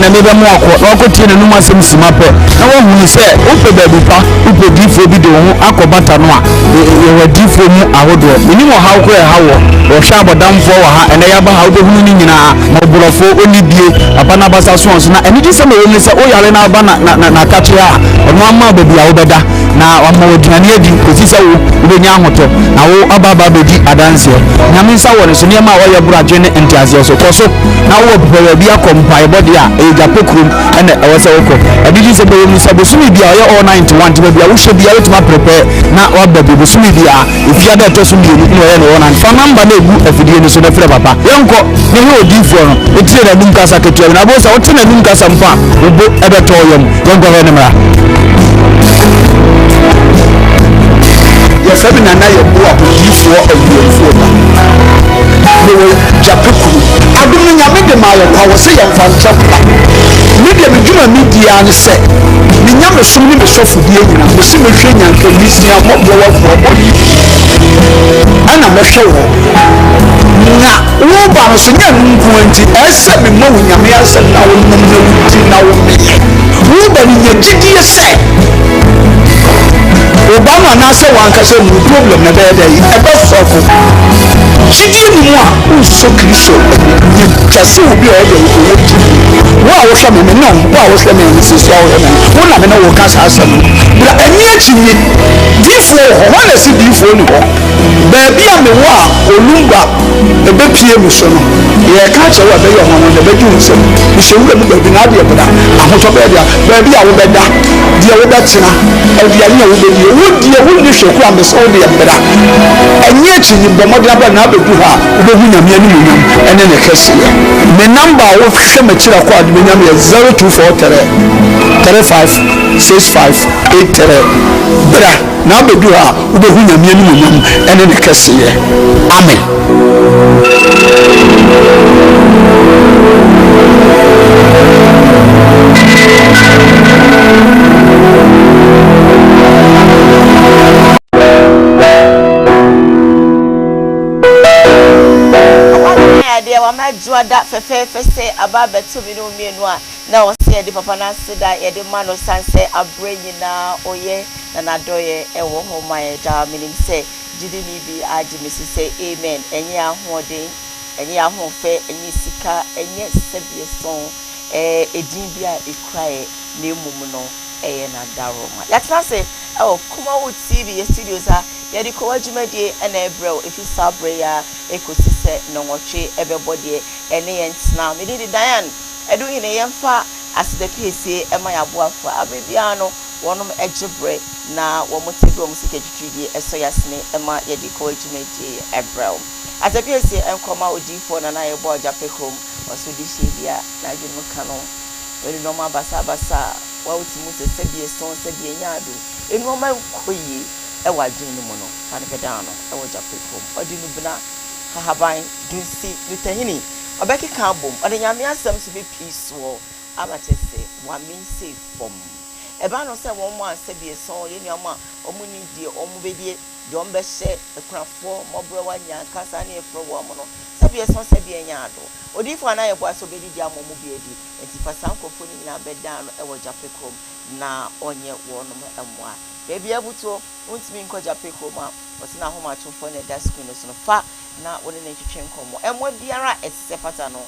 na mebe mo akotie na numa asem simape na wo hu se ope baby pa ope difo bi de ho akobata no a ye wadifo mu ahodo ni mo hawo ko hawo wo hwa abodamfo wa ha ene ya ba hawo de hu ni nyina mo borofo oni bie papa na basa so na eni di se me wo se o yare na ba na kache a ono ama baby a wo beda na wa mo dunane adi kosi se wo benya ahoto na wo ababa bedi adanse nyame nsa wo ne so ne ma wo ye buraje ne entiaze so koso na wo bebe bia kompai body a japekrum ene ewose woko adidi se boyo musa bosumi bia oye all 91 tibe bia wo hwe bia wetima prepare na wa baby bosumi bia ifia da to so mi ni oye no one fa number na egu afidie ni so na frɛ papa yenko ne he odifo no etire na dum kasa ketua na bo sa wote na dum kasa mpa obo ebeto oyem yenko he ne mra ya sabi na ye bo odifo odifo ba no japekrum adum nyame de ma wo kwa wo se yemfa nchapa media medjuma media ne se me nyame som ne besofudie nyina me se me hwe nyanka lisia mo wo wo ana me hwe wo na wo ba no so nya nku anti ese me mo nyame ase na wo nom na wuti na wo me wo ba ni nyagidie se Obama na say one ka say problem na dey dey e be solve chidi ni mo a o so kristo ni kase obi o dey o ti wo a wo hwe me no wo a wo hwe me ni sisi a wo me wo na me na wo ka sa asem bra ani achi ni difo ho na si difo ni ho ba bia me wo a olumba e be pie mi so no ye ka che wo be yo ho no de be ju nsem mi so wo be bi na de bra ahoto be dia ba bia wo be da dia wo be tena e bia ni wo be die wodi wonni hweku ambe so de bra enye chi ni bomo de aba na abedu ha wo hu nyame ani munyam ene ne kase me number wo hwe ma kira ko ade nyame 0243 356583 bra na abedu ha wo hu nyame ani munyam ene ne kase amen Juada fefe say about betu bi no mienu a na o se de papa na seda ye de man no sanse abrenyi na oye na nadoye ewo ho my da meaning say didi ni bi agi me say amen enye ahoden enye ahofe enye sika enye sebie son edin bi a ekrae na emum no eye na daroma yatra say KUMAWOOD TV studios a ye de Koowaa Jumadi na ebrel efi sabre ya ekosise no nwotwe ebebode ene ye ntna me di Diane edu hine yemfa as the PSA ema ya boafa abebia no wonom egebre na wo motebe wo sike twitwidi eso yasne ema ye de Koowaa Jumadi ebrel as the PSA enkoma odifo na ye bo Japekom oso di shebia na adwenu kano we no ma basa wa utimu se sebie son sebie nyaado enu ma koyi e wadwin no no panepeda no e wo Japekom odinu bina hahaban dunsi lutahini obeki kan bom ode nyame asem so be peace wo abatese wa min say fom e ba no se won mo asebie son ye nyama omuni die omubedie de ombehye ekrafo mobro wanya kasa na efro wo mo no sebie son sebie nyaado odifo na ye bo aso bedi dia mo mu biedi enti fasankofo ni na beda no e wo Japekom na onye wo no emwa bebi abuto untimi nko Japekom a osina homa tofo na da screen no fa na woni na twetwe nkomo emwa biara esepata no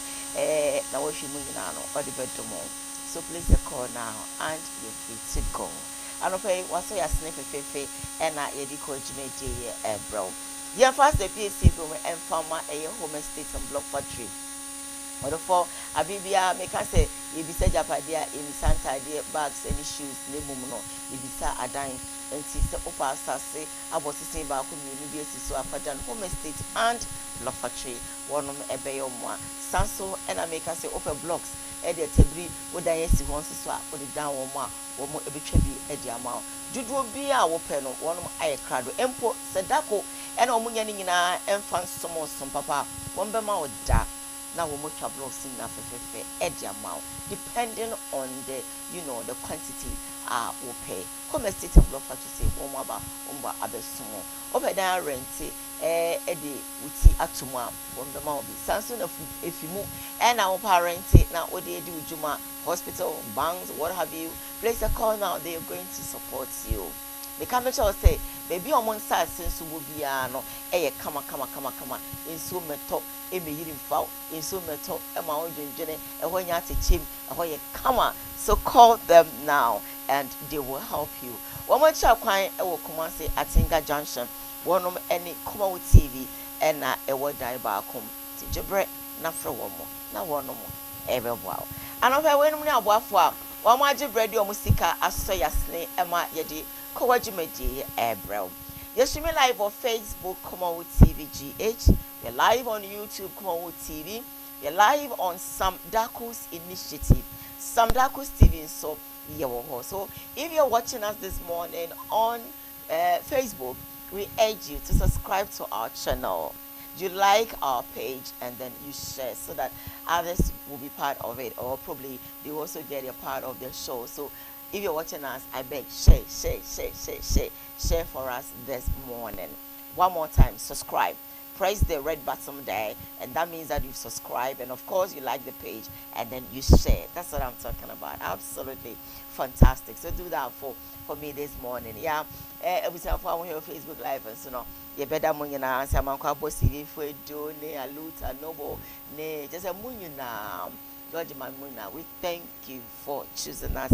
na wo hwe mu nyina no odi bedomo so please call now and you're free to go anope waso ya snap fefe na ye di Koowaa Jumadi bro ya fast the PSC from Emfama home estate and block factory for abibia make us say ibisa japadia in santa dia bags any shoes ne mumuno ibisa adan enti se opa asase abosisi ba ko mi bi so afadan home estate and block factory wonom ebeyo mo sanso na make us say open blocks e de tabri wodan yesi hon so a wo de dan wo mo a wo mo ebetwa bi e de ama duduo bi a wo pe no wonom aye krado empo sedako e na omunya ni nyina emfa nsomo som papa won be ma wo da now we much blocks in every amount depending on the the quantity will pay. Come a state block to say umba abesumo obeda rent edi uti atuma from the mouth sanso na if you move and our parent now what they do juma hospital banks what have you place a call now they are going to support you. The camera say baby on side since will be no kama in so meto e me yirim foul in so meto e ma onjene e ho nya techim e ho ye kama. So call them now and they will help you. One more chat kwan e wo Kumasi Atinga Junction one any KUMAWOOD TV and na e wo dan ba kom ti jebre na fra wo mo na wo no mo e be boa and of we no na aboafo a wo mo ajebre di o musika aso yasne e ma ye di Koowaa Jumedi Ebrel. Yes, you live on Facebook, KUMAWOOD TV GH. You're live on YouTube, KUMAWOOD TV. You're live on Sam Daku's initiative, Sam Daku's TV. So, so if you're watching us this morning on Facebook, we urge you to subscribe to our channel. You like our page and then you share so that others will be part of it, or probably they also get a part of the show. So if you're watching us, I beg, share for us this morning. One more time, subscribe. Press the red button there, and that means that you've subscribed, and of course you like the page, and then you share. That's what I'm talking about. Absolutely fantastic. So do that for me this morning. Yeah, every time I'm here on Facebook Live, and so no, you better money now. Say I'm going to post it for do ne aluta nobo ne just a money now. George Mamuna, we thank you for choosing us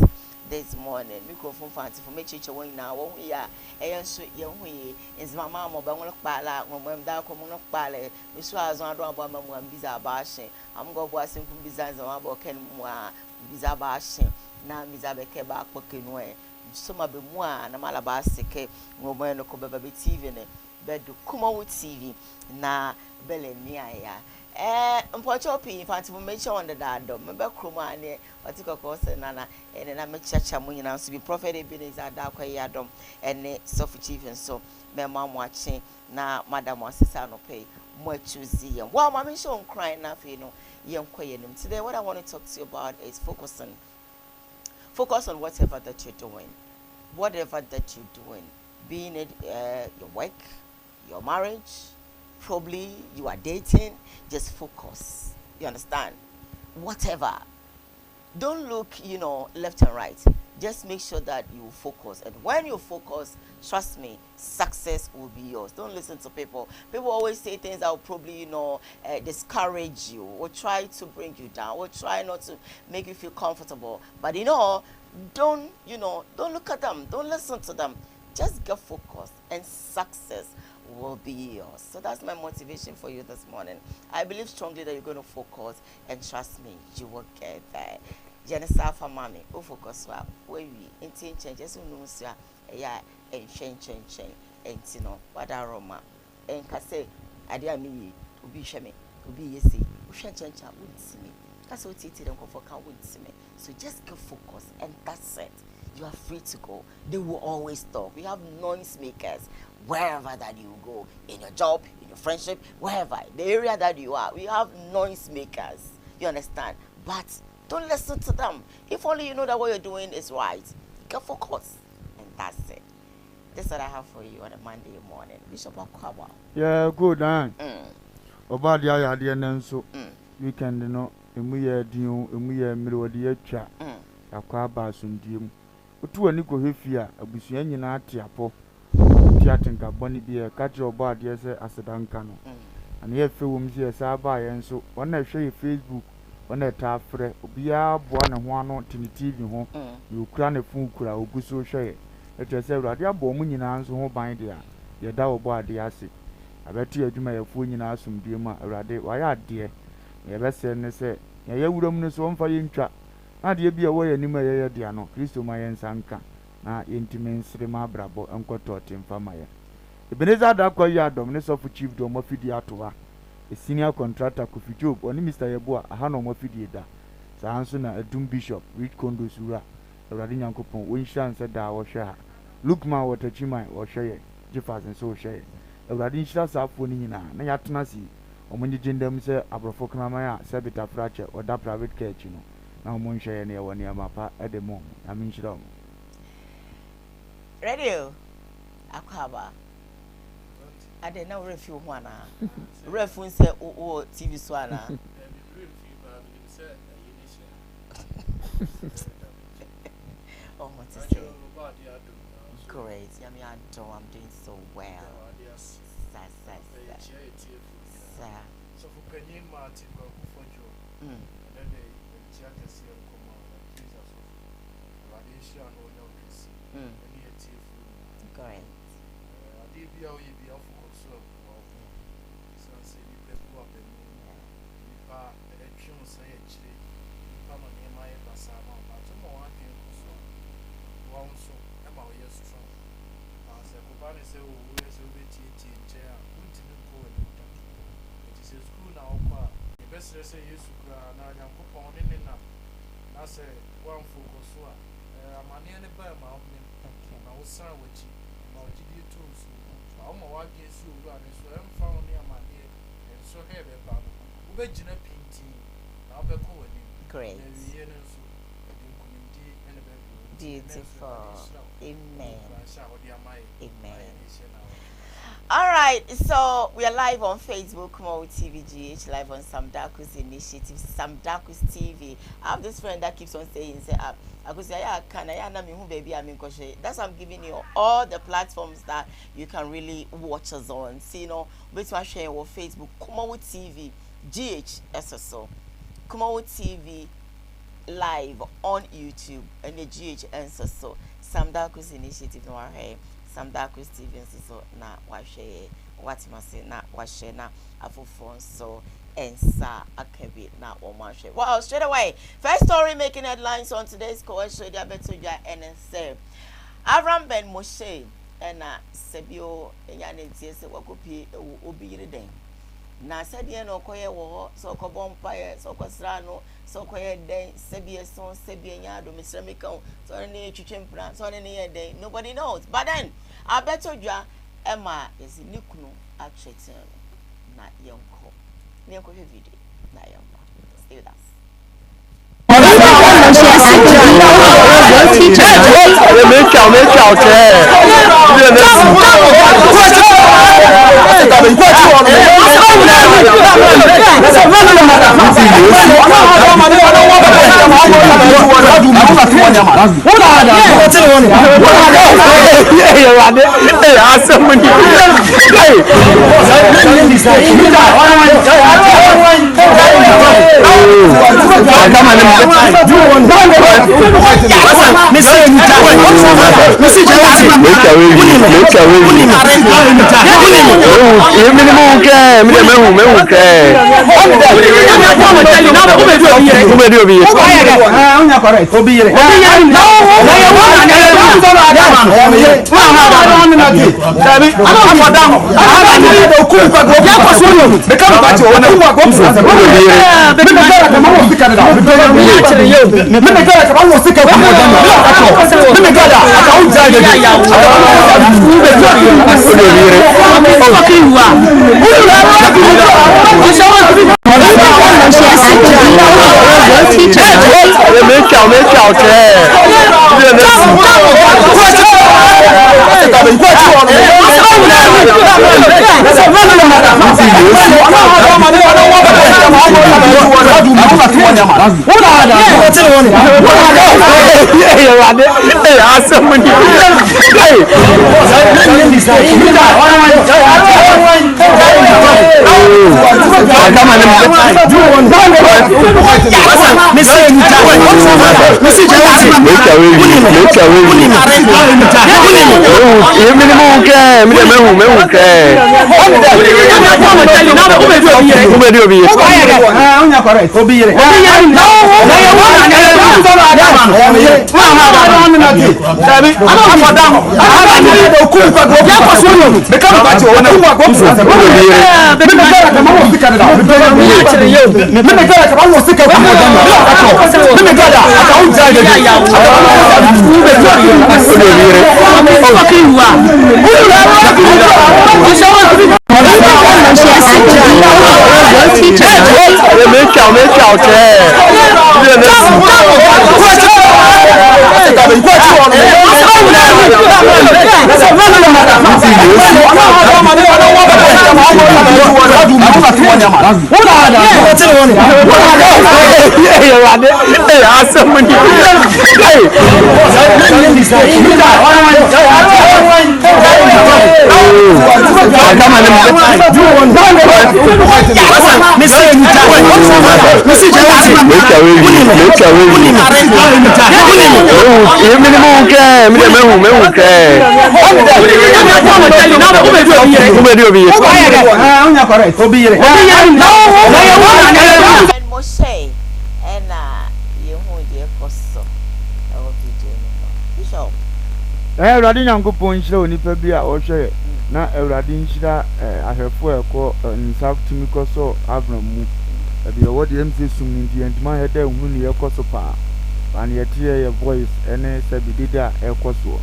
this morning. Microphone fancy for me chicha one now. One year, and so young we is my mamma, but one pala, when that common pale, Miss was on Rabba Biza bashing. I'm going to watch him from Bizans and about Ken Moa, Biza bashing. Now Mizabe Keba Pokin way. Some of the Moa and a Malabasike, Momeno Kobabi TV, bed to KUMAWOOD TV, na Belenia. Unfortunately, if I information on the dad, remember Krumane, or take a course and Nana, and then I make church and to be prophet Ebenezer Dark Yadom and Sophie Chief and so, my mom watching now, Madam was no pay more choosy. And while Mammy show crying now, young quiet. Today, what I want to talk to you about is focus on whatever that you're doing, whatever that you're doing, being it your work, your marriage. Probably you are dating, just focus. You understand? Whatever. Don't look, left and right. Just make sure that you focus. And when you focus, trust me, success will be yours. Don't listen to people. People always say things that will probably, discourage you or try to bring you down or try not to make you feel comfortable. But don't look at them. Don't listen to them. Just get focused and success will be yours. So that's my motivation for you this morning. I believe strongly that you're going to focus, and trust me, you will get there. Jennifer for mommy, oh focus well. Where we intend changes, yeah, and change, and what are Roma and Casse, I dare me to be shame, to be easy, change, wouldn't see me. That's what it don't go for wouldn't see me. So just get focused, and that's it. You are free to go. They will always talk. We have noise makers wherever that you go, in your job, in your friendship, wherever, the area that you are. We have noise makers. You understand? But don't listen to them. If only you know that what you're doing is right, get focused, and that's it. That's what I have for you on a Monday morning. Bishop Koowaa. Yeah, good, About the idea, so weekend, emu dio, emu middle the cha, Akwaba sundim. Utu ani ko hefia abusua nyina atiapo tiatenka boni bia kache oba ade se asedanka no ana ye fewum sie sa ba ye nso wona hwe Facebook wona ta frɛ obia boa ne ho ano tini TV ho ye okura ne fon kura oguso hwe eche se awurade abo mu nyina nso ho ban de a ye da obo ade ase abɛtu adwuma ye fo nyina asomdie mu awurade wayɛ ade ye bɛsɛ ne se ye wuram ne so mfa ye ntwa ade bia wo ye nima ye de ano Kristo ma ye nsanka na yentime nsrema brabo enkoto temfa ma ye Ebenezer Dark Yadom ne Sofu Chief do mo fidi atoa a senior contractor Kofi Job oni Mr. Yeboa aha no mo fidi da saa nso na Adum Bishop Rich Kondo Sura awurade nyankopon wonhyan se da wo hwe ha Lukman Watachimai wo hwe ye Jefferson so hwe ye awurade nhyira saafo ni nyina na yatena si omunji jindem se abrofo kramaya se bita frache or da private care chino na omun hwe ne woni amapa edemo na minhira omo radio akwaba ade na refi ho ana refi say o TV so ana oh what to say great I'm doing so well so for penny martin go for you and then they check the see come out Jesus of radiation or no kiss any tea great adibia o yibi of so so say you people up and pa election say chire pa ma ne ma e basa ma ba to mo wan tin so one so e ma o yes strong as e ko ba ne say o we say o be tie nche a untimi ko e it is school now kwa the best say yesu kra na nyankopon ne na na say one focus so amane ne ba ma o ne na wo san wachi ma o gidi tools ba o ma wa ge su ru ane so em fa o ne amane en so he be ba wo be gina pinti na o be ko wani great so beautiful amen amen. All right, so we are live on Facebook, KUMAWOOD TV GH, live on Sam Darkus Initiative, Sam Darkus TV. I have this friend that keeps on saying, I go say, yeah, can I me who baby I mean, that's why I'm giving you all the platforms that you can really watch us on. See, you know, which one share on Facebook, KUMAWOOD TV GH SSO, KUMAWOOD TV live on YouTube, and the GH SSO, Sam Darkus Initiative, no hey. Sam Darkus TV so na wa share what must say na wa share na afofon so ensa akabi na o ma share. Wow, straight away. First story making headlines on today's Koowaa Show dia beto ja NSA. Avram Ben Moshe na Sebio enya ne tie se wakopi obi yire den. Na sadie no koye wo so ko bompaye so ko srano so koye den sebie son sebie nya do misramika so ne twetwempra so ne ye den nobody knows. But then I bet you Emma is nikunu atchetin na yonko video na yamba. Stay with us. Everybody Yankupon show Nipabia or share. Now everybody Shida, I have for a call in South Timicoso, Avram. The award MC Sumi and my head, Muni Kosopa, and yet hear your voice, and Sabidida El Koso.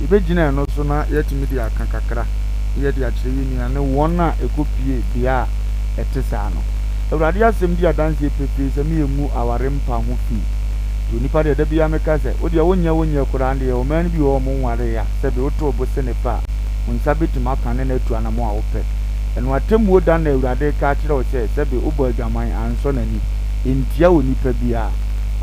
Ibegina no sooner yet media Kankakra, yet the actually and one a copy dia etesano. The Radia Simdia dance pepe, a mere moo our rempa mufi. Nipa de da bia meka se wo de wonya kuran de o man bi o mo nware ya se be oto obose ne pa unsa bitima kan na atu anamo a wo pe eno atemwo da na awurade ka kire o se be obo adwaman anso nani entia wo nipa bia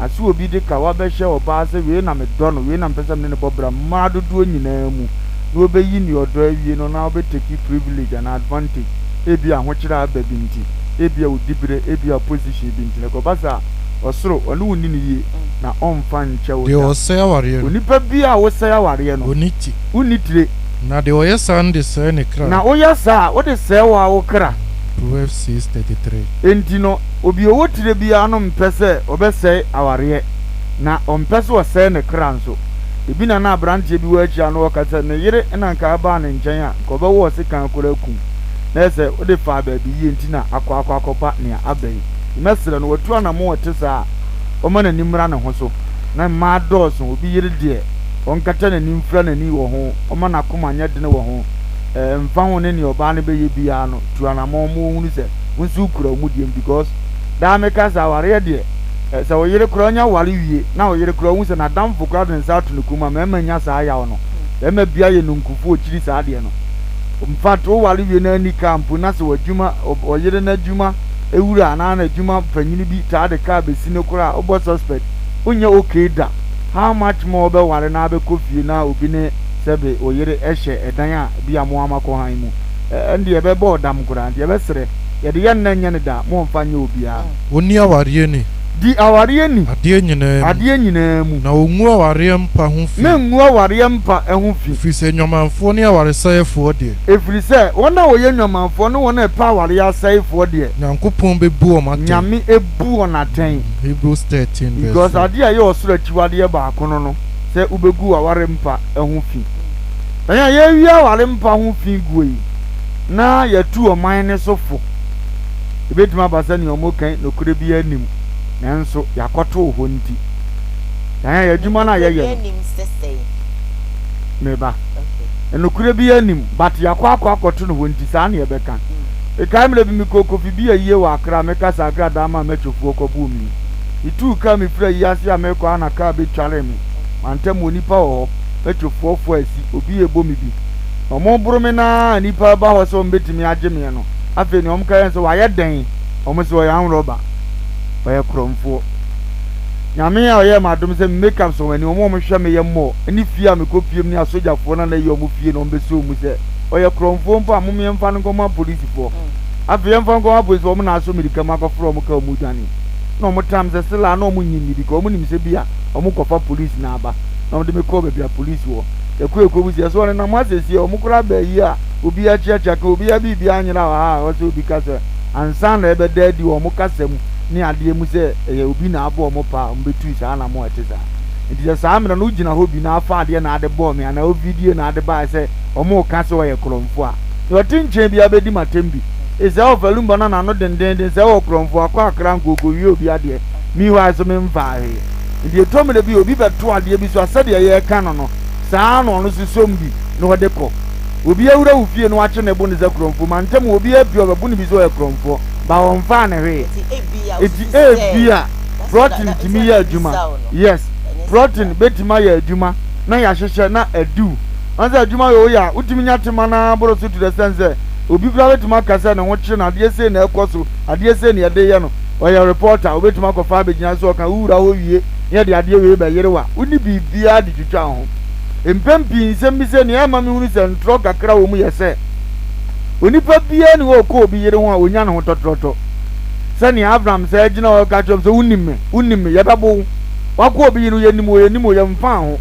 ase obi de ka wa be hye oba se we na me do no we na mpesam ne bobra ma dodo nyina mu na obeyi ni odo awie no na obeteki privilege and advantage ebi ahokire ababi nti ebi awudibire ebi opposition bi nti ne ko basa osoro onu wuni ni ye na omfa nche wo de o se aware onipa bia wo se aware no oniti unitire na de o yesa nde se ne kra na o yesa wo de se wa wo kra Proverbs 6:33 enti no obi owo tire bia no mpese obese aware na ompese wo se ne kra nso ebi na abrante bi wa achi ano wakata ne yire na nka aba ne nchen a ko be wo se kan kora kum na ese wo de fa ba bi ye enti na akwa ne abai mesere no watu ana mo wotesa o ma na nimra ne ho so na ma doso obi yire de on kata na nimfra na ni wo ho o ma na koma nya de ne wo ho mfa ho ne ni oba ne be ye bia no tu ana mo hunu se wonsu kura mu de because da me ka sa ware de se wo yire kura nya ware wie na wo yire kura hu se na damfo kura de nsa to ne kuma ma nya sa ya no ma bia ye no nkufu okiri sa de no mfa to ware wie na ni camp na se wadwuma o yire na dwuma ewura na adwuma panyini bi ta de ka be sine kura obo suspect onye okay da how much more be ware na be kofie na obi ne sebe oyere ehye edan a bi amo amako han mu ende ebe bo dam kura ende ebe sere ye de yan na nya ne da mo mfa nya obi a oni aware ni di aware ni ade nyina mu na ongu aware mpa ho fi na ngu aware mpa ho fi fi se nyomanfo ni aware sayefo de efiri se wona oye nyomanfo no wona pa aware ya sayefo de nyankopon be bu o maten nyame ebu onaten Hebrews 13 because ade aye osoro chiwade ba kono no se ubegu aware mpa ho fi anya ye wi aware mpa ho fi guoi na yatu o man ne sofo ebetuma basa ni omokan no kure bi anim nanso yakoto ho nti dan ya djuma na ye anim sese meba enokure bi anim but yakwa akoto no ho nti sa na ye beka e kai mle bi mikoko fi bi aye wa akra meka sa akra da ma mechofu okobu mi itu ka mi fra yasi ameko ana ka be tware mi mantem onipa ho mechofu ofo asi obi ebo mi bi omo buru me na nipa ba ho so mbetimi age me no afi ni omka yen so wa ye den omo so ya nroba oye kromfo nyame ya oye madum se make up so wani omo hwe me ye mo ani fia me kopiem ni asojafo na ye omo fie no mbese omu se oye kromfo mpo amum ye mfa no ma police fo afi ye mfa no ma police omo na aso medika ma kofro omo ka omu dwane na omo tam se sela na omo nyini bi ko omo nim se bia omo kofa police na aba na omo de me ko be bia police wo ekwe buzi so na mo asesi omo kura ba yi a obi a chiacha ka obi a bibia anyira ha o se obi kasa ansa na ebe dadi omo kasa mu ni ade mu se obi na abo omo pa mbetu isa na mo etisa nti ya saa mena no gina ho bi na afa ade na ade bo me na o video na ade ba se omo kasa o ye kromfo a yo tinche bia bedi matembi ese o valumba na no denden se o kromfo akwa akra ngogo wi obi ade mi wa so me mfa he nti etomle bi obi beto ade bi so asade ye ka no saa no no sisombi no wode ko obi awura ufie no ache ne bo ne za kromfo mantem obi abi obabu ne bi so ye kromfo ba won fa na hwe eti bia protein timi ya adwuma yes protein betima ya adwuma na ya hwehwe na adu anza adwuma yo ya utimi nya tema na boro so to the sense obi bra betima kasa na ho kire na ade se na ekoso ade se na ade ye no oya reporter obetima ko fa begina so kan wura ho wie ye de ade we ba yerewa uni bibia de twitwa ho empempi nsem se ne ama me hunu se ntro kakra wo mu ye se onipa bia ni wo ko obi yere ho a onya ne ho totroto se ne Abraham se agina o ka twom se unime ye babo wako obi yere ye nimo ye mfa ho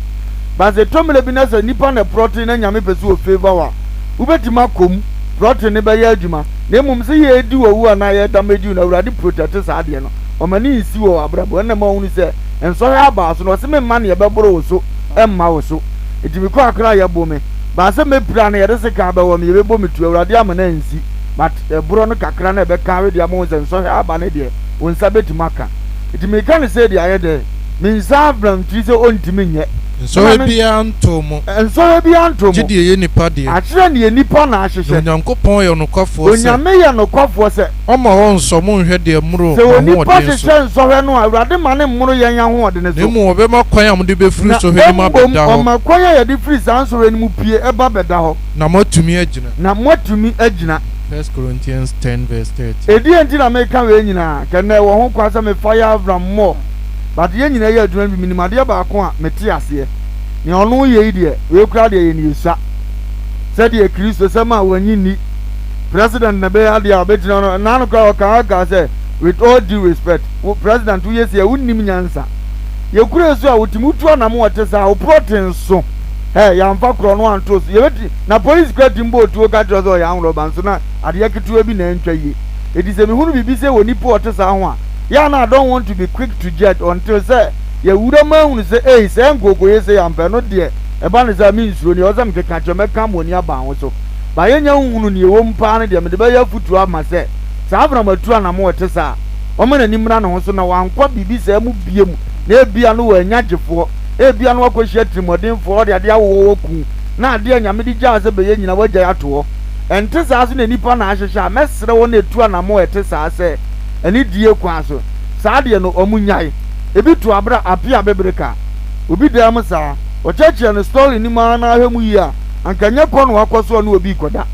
ba se tomele bi na se nipa na protein na nyame pese o favor wa ubetima kom protein ne ba ye adwuma na mum se ye edi wo wu na ye damage na urade protect sa ade no o mani nsi wo abrabo na ma hunu se enso ya ba so no se me ma ne ye beboro wo so emma wo so etimi ko akra ye bo me ba se me pra na ye de se ka ba wo me ye bo me tu urade am na nsi but bro no kakra na be ka we dia mo se enso ya ba ne de won sa betima ka etimi ka ne se dia ye de min sa Abraham ti se ontimi nye so bia antomo gidi ye nipa de akira ne nipa na ahwehwe onyankopon ye nokofo se onyame ye nokofo se omo ho nso mo nhwe de muro se oni pa hwehwe nso hwe no awurade ma ne mmuro ye nya ho ode ne so nemu obe makwan am de be free so hwe ma beda ho o makwan ye de free san so hwe ni mu pie eba beda ho na matumi agina 1 Corinthians 10 verse 30 edi enti na me ka we nyina kene wo ho kwa se me fire Abraham mo but ye nyina ye aduna bi minimade ba ko a meti ase ni onu ye ide we kura de ye ni usa said ye Kristo sama wanyi ni president na be ade abetina no na no kwa ka say with all due respect president we yes ye unnim nyansa ye kura so a wotimutu na mo wote sa o protein so ya mfa kro no anto so ye beti na police kwati mbo otuo ka tro so ya anro ban so na ade ketewa bi na ntwa ye edi se me hunu bibi se woni po wote sa ho a ya na I don't want to be quick to judge until say ye wura ma hunu say say ngogo ye say ampa no de e ba ne say mi nsuro ni o say me ka chome ka mo ni aba ho so ba ye nya hunu ni e wo mpa ne de me de ba ya futu ama say sa Abraham atu na mo wote sa o ma na nimra na ho so na wankwa bibi say mu bie mu na ebia no wa nya gefo ebia no akohia trimodinfo o de ade awo ku na ade anyame di gya se be ye nyina wagya ato ente sa so na nipa na ahwehwa mesere wo na etu na mo ete sa se eni die kwa so sa de no omunyai ebi to abra apia bebreka obi da am sa o cheche no story ni ma na ahwemu yi a ankanya ko no akoso no obi koda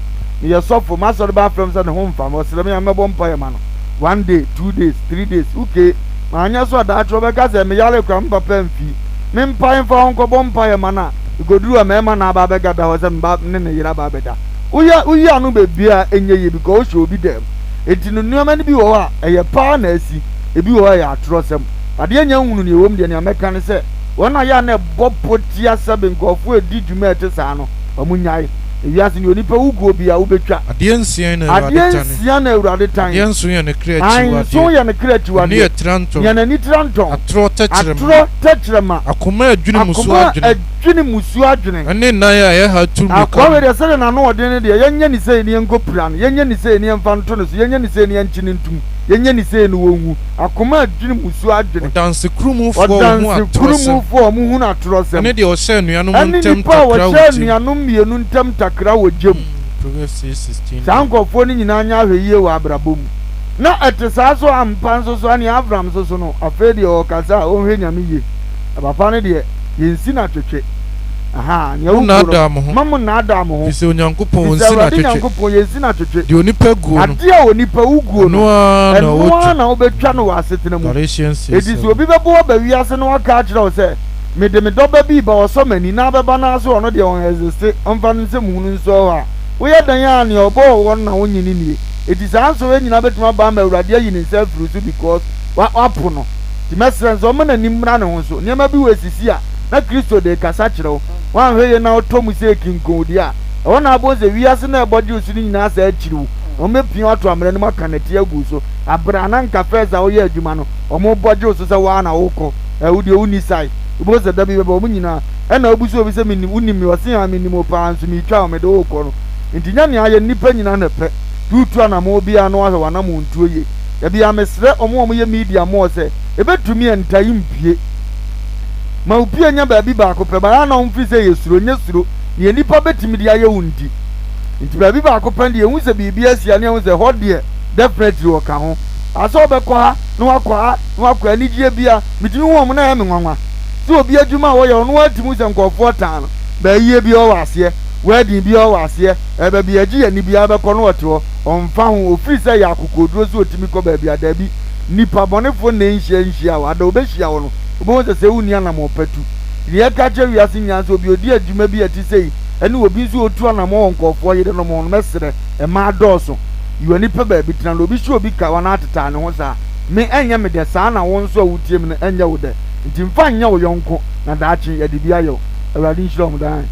ni ye sofo maso de ba frem sa ne ho mfa mo sele me amebo mpa ye ma no 1 day 2 days 3 days okay ma anya so da atro be ka se me yale kwa mpa mfi me mpa mfa onko bo mpa ye ma na igoduru ma ma na ba be gada ho se mba ne yira ba be da uyi anu be bia enye ye bi ko o show bi dem enti no nuama ni bi wo a eye pa na asi ebi wo ya atro sem ade anya hunu ni ewom de ne ameka ne se wona ya na bopotia sabe nkofo edi dwuma ete saa no omunyai ewiase ni onipa ugo bia ubetwa ade nsia na urade tan ade nso ya ne kreachi wa so ya ne kreachi wa ne tranto ya na ni tranto atro tachirema akoma adwini musu adwene ene na ya ha tumi ka akwa we se na no ode ne de yenye ni se ni enko plan yenye ni se ni emfa nto no so yenye ni se ni enchini ntum yenye ni se ni wonwu akoma adwini musu adwene dance krumu fo mu hu na atrosem ene de o se nuanom ntem takra wo nuanom mienu ntem takra wo jem Proverbs 6:16 sankofo ni nyina nya hweye wa abrabom na etesa so ampan so ani Abraham so no afedi o kaza o hwe nyame ye papa ne de yensi na twetwe aha nya na adam ho mamu na adam ho ise onyankopon yensi na twetwe onyankopon yensi na twetwe de onipa guo no ade a onipa uguo no na obetwa no wasetena mu edisi obi bebo ba wiase no aka akira o se me de me doba bi ba o so mani na beba na so ono de on existe onfa nse mu nu nso ha wo ye dan ya ne obo wo na wonyini nie edisi anso we nyina betuma ba ma awurade ayi ne self fruit because wapo no ti mesren so na nimra ne ho so niam bi wesisi a na Kristo de kasa kirewo wan hweye na otomu se kinkodi a wona abonze wiase na eboje osini nyina sa akiriwo o mepia ato amre ne makanete agu so abra na nka feza wo ye adwuma no o mo boje oso se wa na woko ewudi uni sai uboze da bi be o nyina e na obuso obi se minni unimi wose ya minni mo pa anso mi twa o me do woko no ntinya ne aye nipa nyina na pe tutu na mo bia no ahwe wana mo ntuo ye ya bia mesre omo ye media mo se ebetumi entai mpie ma upia nya ba bi ba ko pe ba na mfi se yesuro nyesuro ne nipa betimi dia ye wundi nti ba bi ba ko pe de ehu se bibia sia ne ehu se ho de definitely wɔ ka ho aso ɔbɛkɔ ha na wakɔ anigye bia mitumi wɔn na yɛ me nwanwa so obi adwuma a wɔyɛ ɔno atimu sɛ nkɔfoɔ tan no bɛyie bi ɔwɔ aseɛ wedding bi ɔwɔ aseɛ ɛbɛ bi agye yɛ ni bia bɛkɔ no wɔte hɔ ɔmfa ho ofiri sɛ yɛ akokoduro so otimi kɔ baabi adabi nipa bɔnefoɔ na nhyia wada obɛhyia wɔ no obɛhu sɛ sɛ wuni anam ɔpɛtu deɛ ɛka kyɛ wiase nyansa obi odi adwuma bi ɛte sɛ yi ɛne obi nso otu anam wɔ nkɔfoɔ yɛ no mo no mɛsrɛ ɛma adɔɔso yiwa nipa baabi tena no obi hyɛ obi ka wɔn ateta ne ho saa me ɛnyɛ me dɛ saa na wɔn nso a wotie mu no ɛnyɛ wo dɛ nti mfa nyɛ wo yɔnko na daakye yɛde bi ayɛ awurade nhyira ɔmo dan.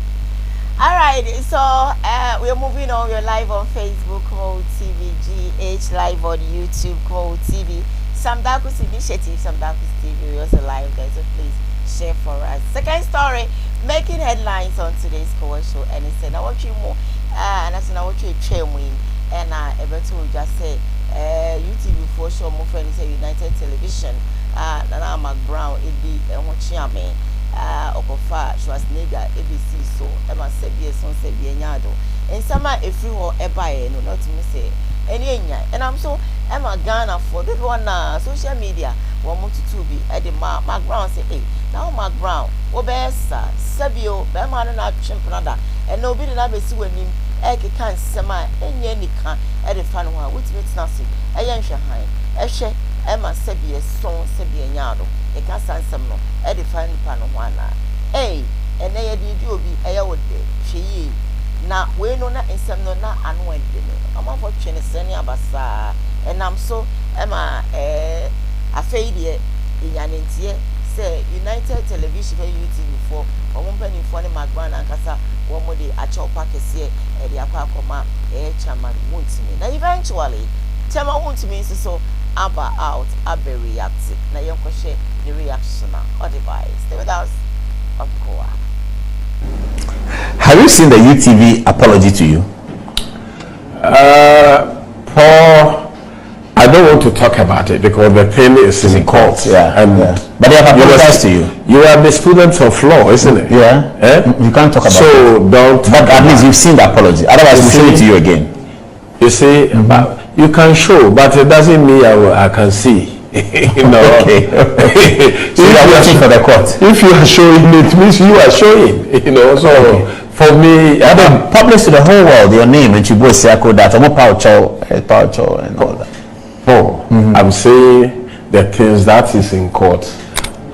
Alright, so we're moving on. We're live on Facebook, KUMAWOOD TV, GH live on YouTube, KUMAWOOD TV, Samdakus Initiative, Samdakus TV. We're also live there, so please share for us. Second story, making headlines on today's Koowaa Show, and it's now what you more, and that's now what you train win, and Everton will just say, YouTube for show more friends say United Television, Nana McBrown, it be watching me. Okofa Schwarzenegger ABC so Emma Sebie son Sebie nyado and some if you or ebae no not me say any and I'm so Emma Ghana for this one social media one more to be at the Mark Brown say hey now Mark Brown obesa Sebio Bema na chimpanada and nobody na be see when him eke kan sema enye nika at the fan one which makes nothing ayen hwan ehwe Emma Sebie son Sebie nyado e ka sansem no e de fan pa no hwana eh ene ye di obi eye wo de hwe na we no na ensem no na anu ade no amafo twene sene abasa enam so Emma afei de inyanentie say United Television for YouTube for omonpani for ne magbana ankasa wo mo de acho pakese e de akwa akoma chairman Muntimi na eventually chairman Muntimi so aba out abe reactive na yonko share the reaction or device. Stay with us on Koowaa. Have you seen the UTV apology to you? Paul, I don't want to talk about it because the thing is in court. Yeah, and but they have apologized to you. You are the student of law, isn't it? Yeah. You can't talk about so it. So don't. But at least you've seen the apology. Otherwise, we'll show it to you again. You see, you can show, but it doesn't mean I can see. No. Okay. So you are waiting for the court. If you are showing it, means you are showing. So for me, I don't publish to the whole world your name and you both say that I'm a poucho and all that. Oh, I'm saying the things that is in court.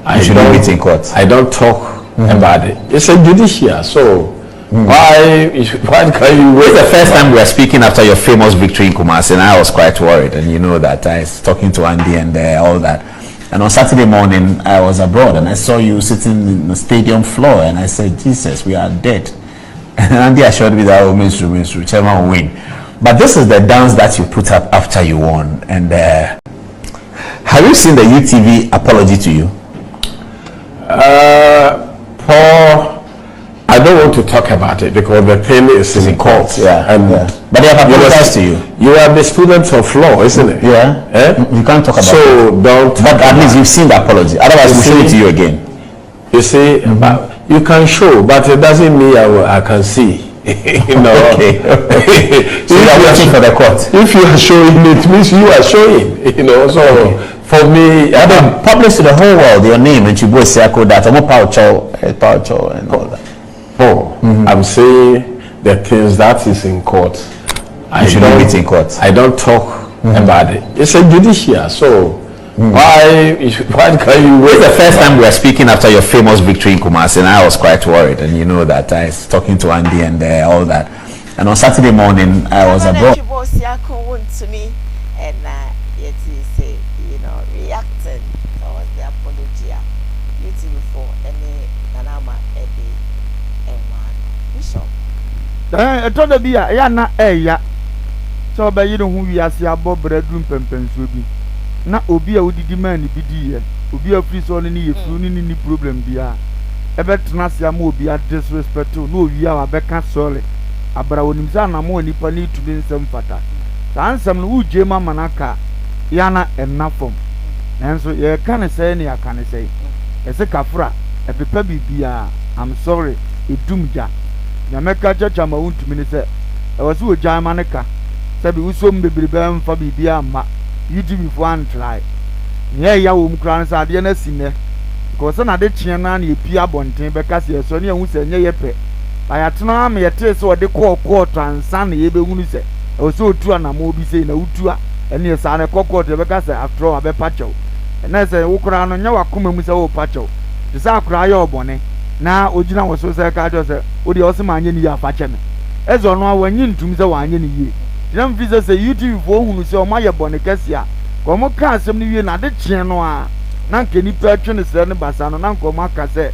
I should wait in court. I don't talk about it. It's a judicial, so. Why can you wait? It's the first time we are speaking after your famous victory in Kumasi, and I was quite worried. And you know that I was talking to Andy and all that. And on Saturday morning, I was abroad and I saw you sitting in the stadium floor, and I said, "Jesus, we are dead." And Andy assured me that Ministry Chairman will win. But this is the dance that you put up after you won. And have you seen the UTV apology to you? Paul, I don't want to talk about it because the thing is in court. Yeah, but they have apologized to you. You are the student of law, isn't it? Yeah. You can't talk about it. So don't. But at least you've seen the apology. Otherwise, we'll show it to you again. You see, you can show, but it doesn't mean I can see. No. Okay. So you are waiting for the court. If you are showing it, means you are showing. So for me, I don't publish to the whole world your name and you both say that I'm a poucho and all that. Oh, I'm saying the things that is in court. I should wait in court. I don't talk about it. It's a judicial, so why can you wait? It's the first time we are speaking after your famous victory in Kumasi, and I was quite worried. And you know that I was talking to Andy and all that. And on Saturday morning, I was abroad. To me, and yet you say, reacting towards the apology. YouTube before any Nanama Eddie. Told be a yana ya so by you know who we are see above bedroom pempenso bi na obi a wodi man bi di ye obi a free so ni ye fru ni problem bia e betena se am obi a disrespect no owi a wabeka sorry abra wonim sa na mo nipa ni tubi nsem fata sa nsem no uje mama naka yana enafom nanso ye kan say ne akan say ese kafra e pepa bibia I'm sorry edumja na meka chacha ma Muntimi ni se e wose ogyan maneka sabi usom bebrebe mfa bibia amma YouTube before and try ne ya wo mkran sa de na sine because na de kye na na epi abonten be ka se so ne hu se nye yepe ayatena am yete se ode kɔ transa na ye be hunu se o so otu na ma obi se na utu a ene sa na kɔ te be ka se afro abe pacho na se wo kra no nya wakoma mu se wo pacho de sa kra ya obone na ogina wo so se ka jo se o de o se ma anye ni ya fa che me ezo no awanyi ntum se wa anye ni ye dem fi se YouTube fo hunu se o ma ye bone kase a ko mo ka asem ni wie na de kye no a na nke nipa atwe ne sere ne basa no na nko ma ka se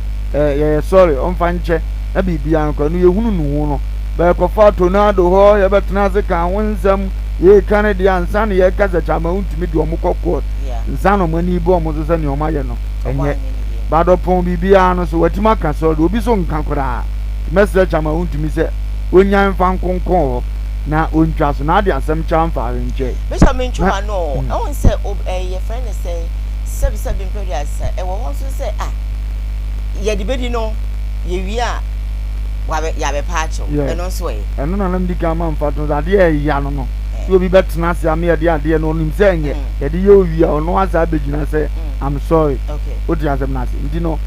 sorry on fa nche na bibia nko no ye hunu nu no be ko fa tornado ho ye betena se ka wonsam ye kan de ansa ne ye ka se chama untumi de omo kokko nsa no mani bo omo so se ne omo ye no enye bado pon bibia no so watima ka so obi so nkan kora message chama untumi se onyan fa nkonkon ho na ontwa so na de asem cha mfa renche bishop mentwa no I won say your friend say sebi period say e wo won so say ye de bedi no ye wi a wa ya be pacho e no so e eno na nam dika ma mfa to ade e ya no no so obi betena se ame ade no nim say enye ye de ye owi a ono asa begina say I'm sorry okay odi asem na se ndi no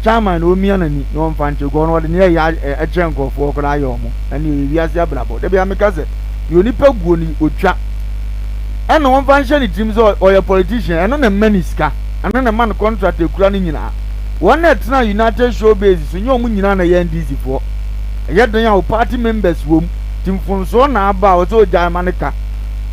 chairman o mi anani no mfa nche go no de ne ya eche nkofo okra ya omo ani wi ase abrabo de bia meka se yoni paguo ni otwa eno won fa nche ni team so oya politician eno na maniska eno na man contract ekura ni nyina won na tena United Show base so nyo mu nyina na ya NDC fo ye den ya party members wom team funso na aba o so Germanica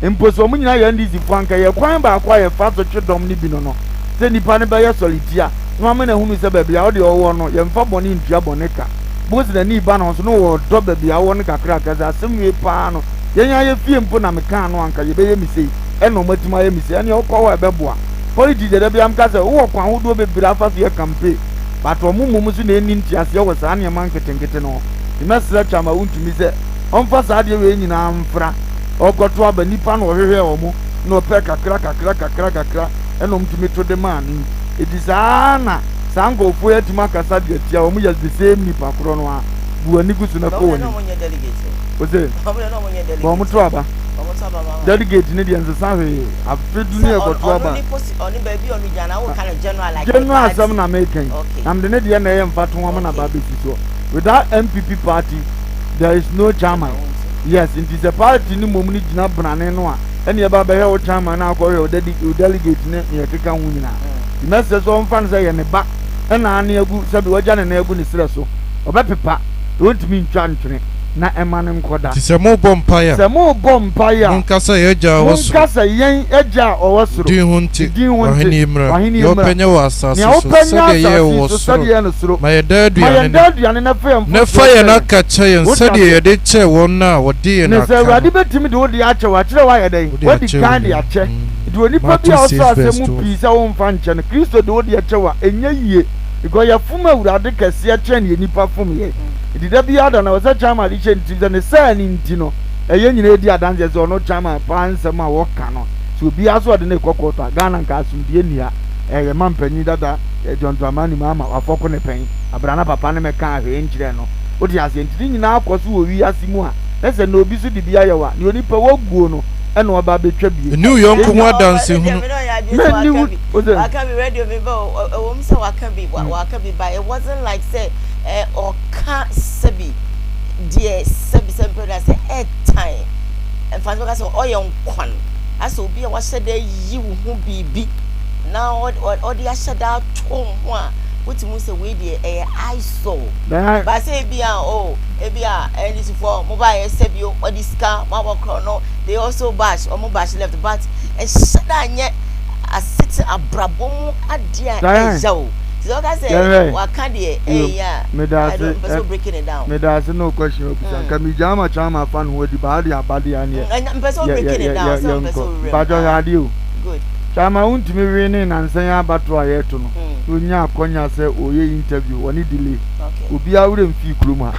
imposo mu nyina ya NDC fo anka ye kwan ba kwa ye fa so twedom ni bi no se nipa ne ba ye solidia no amena hunu se ba bia o de owo no ye mfa boni ntua boneka bozi na ni ba no so no wo do ba bia wo ne kakra kaza asem pa no ye nya ye fie mpo na meka no anka ye be ye misei eno matima ye misei ani okwa be boa politi de bia mka se wo kwa ho do be bira fa so ye campaign but o mumu so na eni ntiase ye wo sa ne man ketenkete no di mesra chama untumi se onfa sa de we nyina mfra okoto aba nipa no hwehwe o mu no pe kakra eno mtumi to de man edisana sango fo yatima kasa de tia o mu ya the same nipa kro no a buani gusu na ko woni ose bo mu to aba delegate ni de nsa hwe afedu ni ekoto aba oni ba bi oni jana wo kana general like general asam na mekan am de ne de na ye mfato ho na ba be so without MPP party there is no chairman yes it is a party ni mom ni gina brane no a ene ye ba be he o chairman na akọ he o delegate ne ye keka hu nyina the message on fan say ye ne ba ena na agu sabi waja ne na agu ni sere so obepepa don't mean ntwantwene na emane nkoda ti se mo bompaya nkasa yeja wosu nkasa yen eja owosoro din hunti wahini imra yo penya wa asase so de ye wosoro ma ye dadu ne fa ye na ka che nsa de ye de che won na wodi ye na ka ne se wadi betimi de wodi ache wa kire wa ye den wodi kan de ache de oni pa bi also asemu pi se won fa nche ne Kristo de wodi ache wa enye yie because ya fuma urade kase ache ne nipa fum ye dida bi ada na wasa chama di chen tiza ne sa ni ntino eye nyina edi adanze ze ono chama panse ma wo ka no so bi aso de ne kokota Ghana nka asundie nia eye mampanyi dada John Dramani mama afoko ne pen abrana papa ne meka ahwe nkire no odi ase ntidi nyina akoso wo wi asimu a ese na obi so di bia yewa ne oni pa woguo no ene oba betwa bi new york ho adanse hu many waka be radio me bo wo mse waka bi but it wasn't like say or can't sabi dear sabi simple that say head time and fans because all your kwan as obi a wase dey yi wo hu bibi now or the ashada tom wa what you say we dey I saw but say ebia any for mobile sabi or this car mama no they also bash or mobile left but shada nye asiti abrabom adia ejawo so like I say waka dey breaking it down me da no question can me jama chama fan who di body abadi ane person breaking it down so person but radio good chama untimi we ni na nsan abato ayeto no onya akonya se oye interview woni delay obi awure mfi kuruma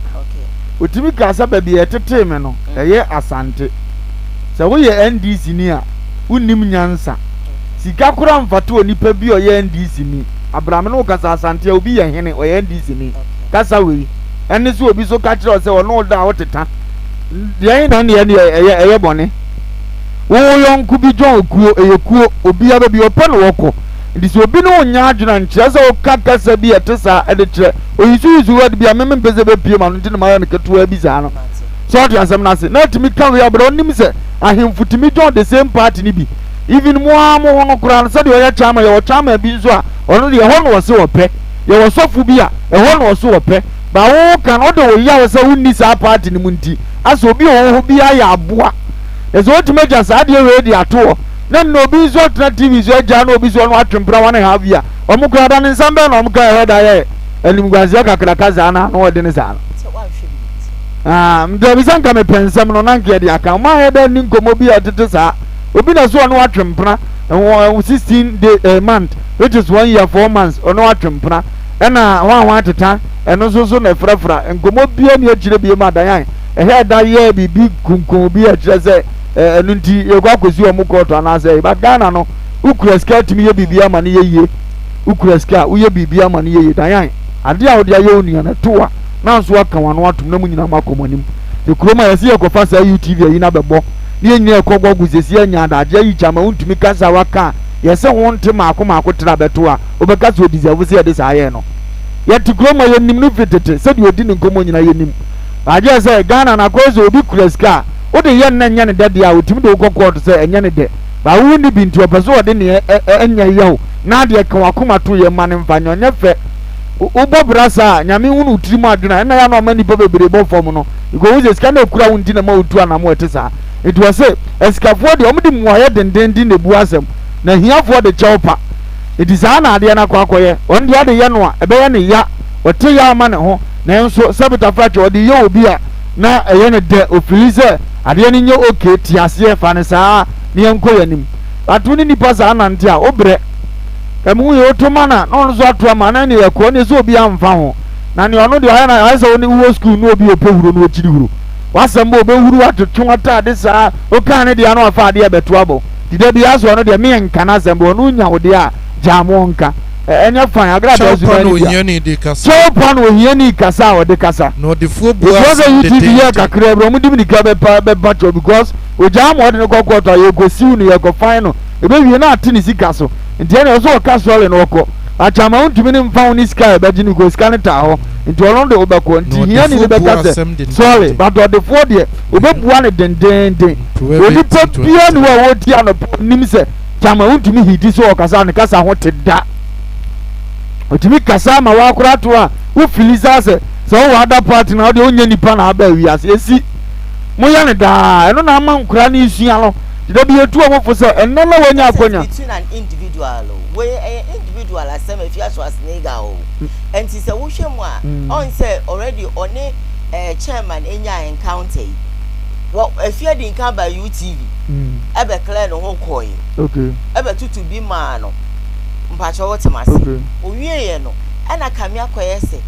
otimi kasa ba bi etete me no eye asante se wo ye NDC ni a unnim nyansa sika kura mfato onipa bi oye NDC ni Abraham no kasa asante obi ye hene oye NDC ni kasa we ene so obi so ka kire o se ono da oteta de yin na ne eye bone wo yonku bi jon kuo eyekuo obi aba bi opa no woko ndi so obi no nya adwena nkyerɛ sɛ okaka sa bi etesa ede kyerɛ oyisuzu word bi ameme mpeze be pie ma no nti no ma no ketua bi za no so ɔde asɛm na se na timi ka we abro onim sɛ ahemfo timi jon the same party ni bi even mo amo hono kura no sɛ de ɔyɛ chama yɛ chama bi nso a ɔno de ɛhɔ no wɔ se wɔpɛ yɛ wɔ sɔfo bi a ɛhɔ no wɔ se wɔpɛ ba wo kan ɔde wo ya wɔ sɛ wonni sa party ni mu nti aso obi wɔ ho bi ayɛ aboa ɛsɛ otimeja saa de we de ato na no bi nso tena tv so agya na obi so no atwempra wane ha bia ɔmo kura da ne nsam bɛ na ɔmo ka ɛhɔ da yɛ anim gwasia kakra kaza na no wɔde ne saa no mdo bi sanka me pensam no na nke de aka ma he da ni nkomo bi atete saa obi na so no atwempra 16 day month which is 1 year 4 months ono atwempra ɛna wa ateta ɛno so na frafra nkomo bia ni akyire bia ma dan ɛhɛ da yɛ bibi kunkun bi akyire sɛ ɛno nti yɛkɔ akosi ɔmo kɔɔtɔ na sɛ ba Ghana no ukura ska timi yɛ bibi ama ne yɛ ukura ska uyɛ bibi ama ne yɛ dan ade a ɔde ayɛ onua na toa na nso aka wano atum na mu nyina makomanim e kuroma yɛ sɛ yɛkɔfa saa UTV ayi na bɛbɔ ne nyina ɛkɔgɔ gusesi anya adagye yi chama untumi kasa waka yɛ sɛ wonte maako tra bɛto a obɛka sɛ odizawo sɛ yɛde saa yɛ no yɛte kuroma yɛ nim no fitete sɛ de odi ne nkɔmɔ nyina yɛ nim agye sɛ Ghana na kɔ sɛ obi kura sika wode yɛ nna nyɛ ne dɛde a otumi de wokɔ kɔɔto sɛ ɛnyɛ ne dɛ ba wo ni bi nti ɔpɛ sɛ wɔde ne ɛnya yɛwo na deɛ ka wakoma to yɛ ma ne mfa nyɛ ɔnyɛ fɛ ubo brasa nyame hunu utirimu adwena na ya no ma nipa bebre bo fom no iko wo sika na ekura wonti na ma otu anamo etesa etu ase esikafo de omdi muaye dendendin na bu asem na hiafo de chewpa edisa na ade na kwakoye on de ade ye no a ebe ye ne ya ote ya ma ne ho na enso sabita frache ode ye obi a na eye ne de ofilize ade ne nye oke tiase fa ne saa ne enko yanim atu ni nipa saa nante a obre emu ye otomana na ono so ato ama na ne yakọ ne so obi amfa ho na ne ono de aya na aya so ne wo school no obi opehuro no okiri huro wasem bo obehuru atotun atade saa o kan ne de ano afa ade ebeto abo dide bi aso ono de me nka na asem bo no nya ode a jamo nka enya fan agrada so no nyani de kasa so pan o nyani kasa o de kasa no de fo bua de de kakra bro mu dimni ka be bacho because o jamo ode ne kokota ye go siu ne ye go fan no ebe wie na atini sika so nti ene oso okasole no okọ achama untumi ne mfa oni sky ebaji ni go sky ne ta ho nti ono de obekọ nti hia ni beka se sorry but the for de obebua ne dendenden oni papia ni wa wodi ano nim se chama untumi hidi so okasa ne kasa ho teda otumi kasa ma wa akora to a wo filiza se so wo ada party na de onya nipa na aba wi ase esi mo ya ne da eno na ama nkura ne isua no de bi etu o fo se eno na wanya akonya between an individual we individual asem if you as nigga o enti se wo hwemu a on say already on chairman enya encounter wo afia di nkan ba UTV ebe clear no ho koi okay ebe tutu bi ma no mpacho wotemase owie ye no ana kamia koye se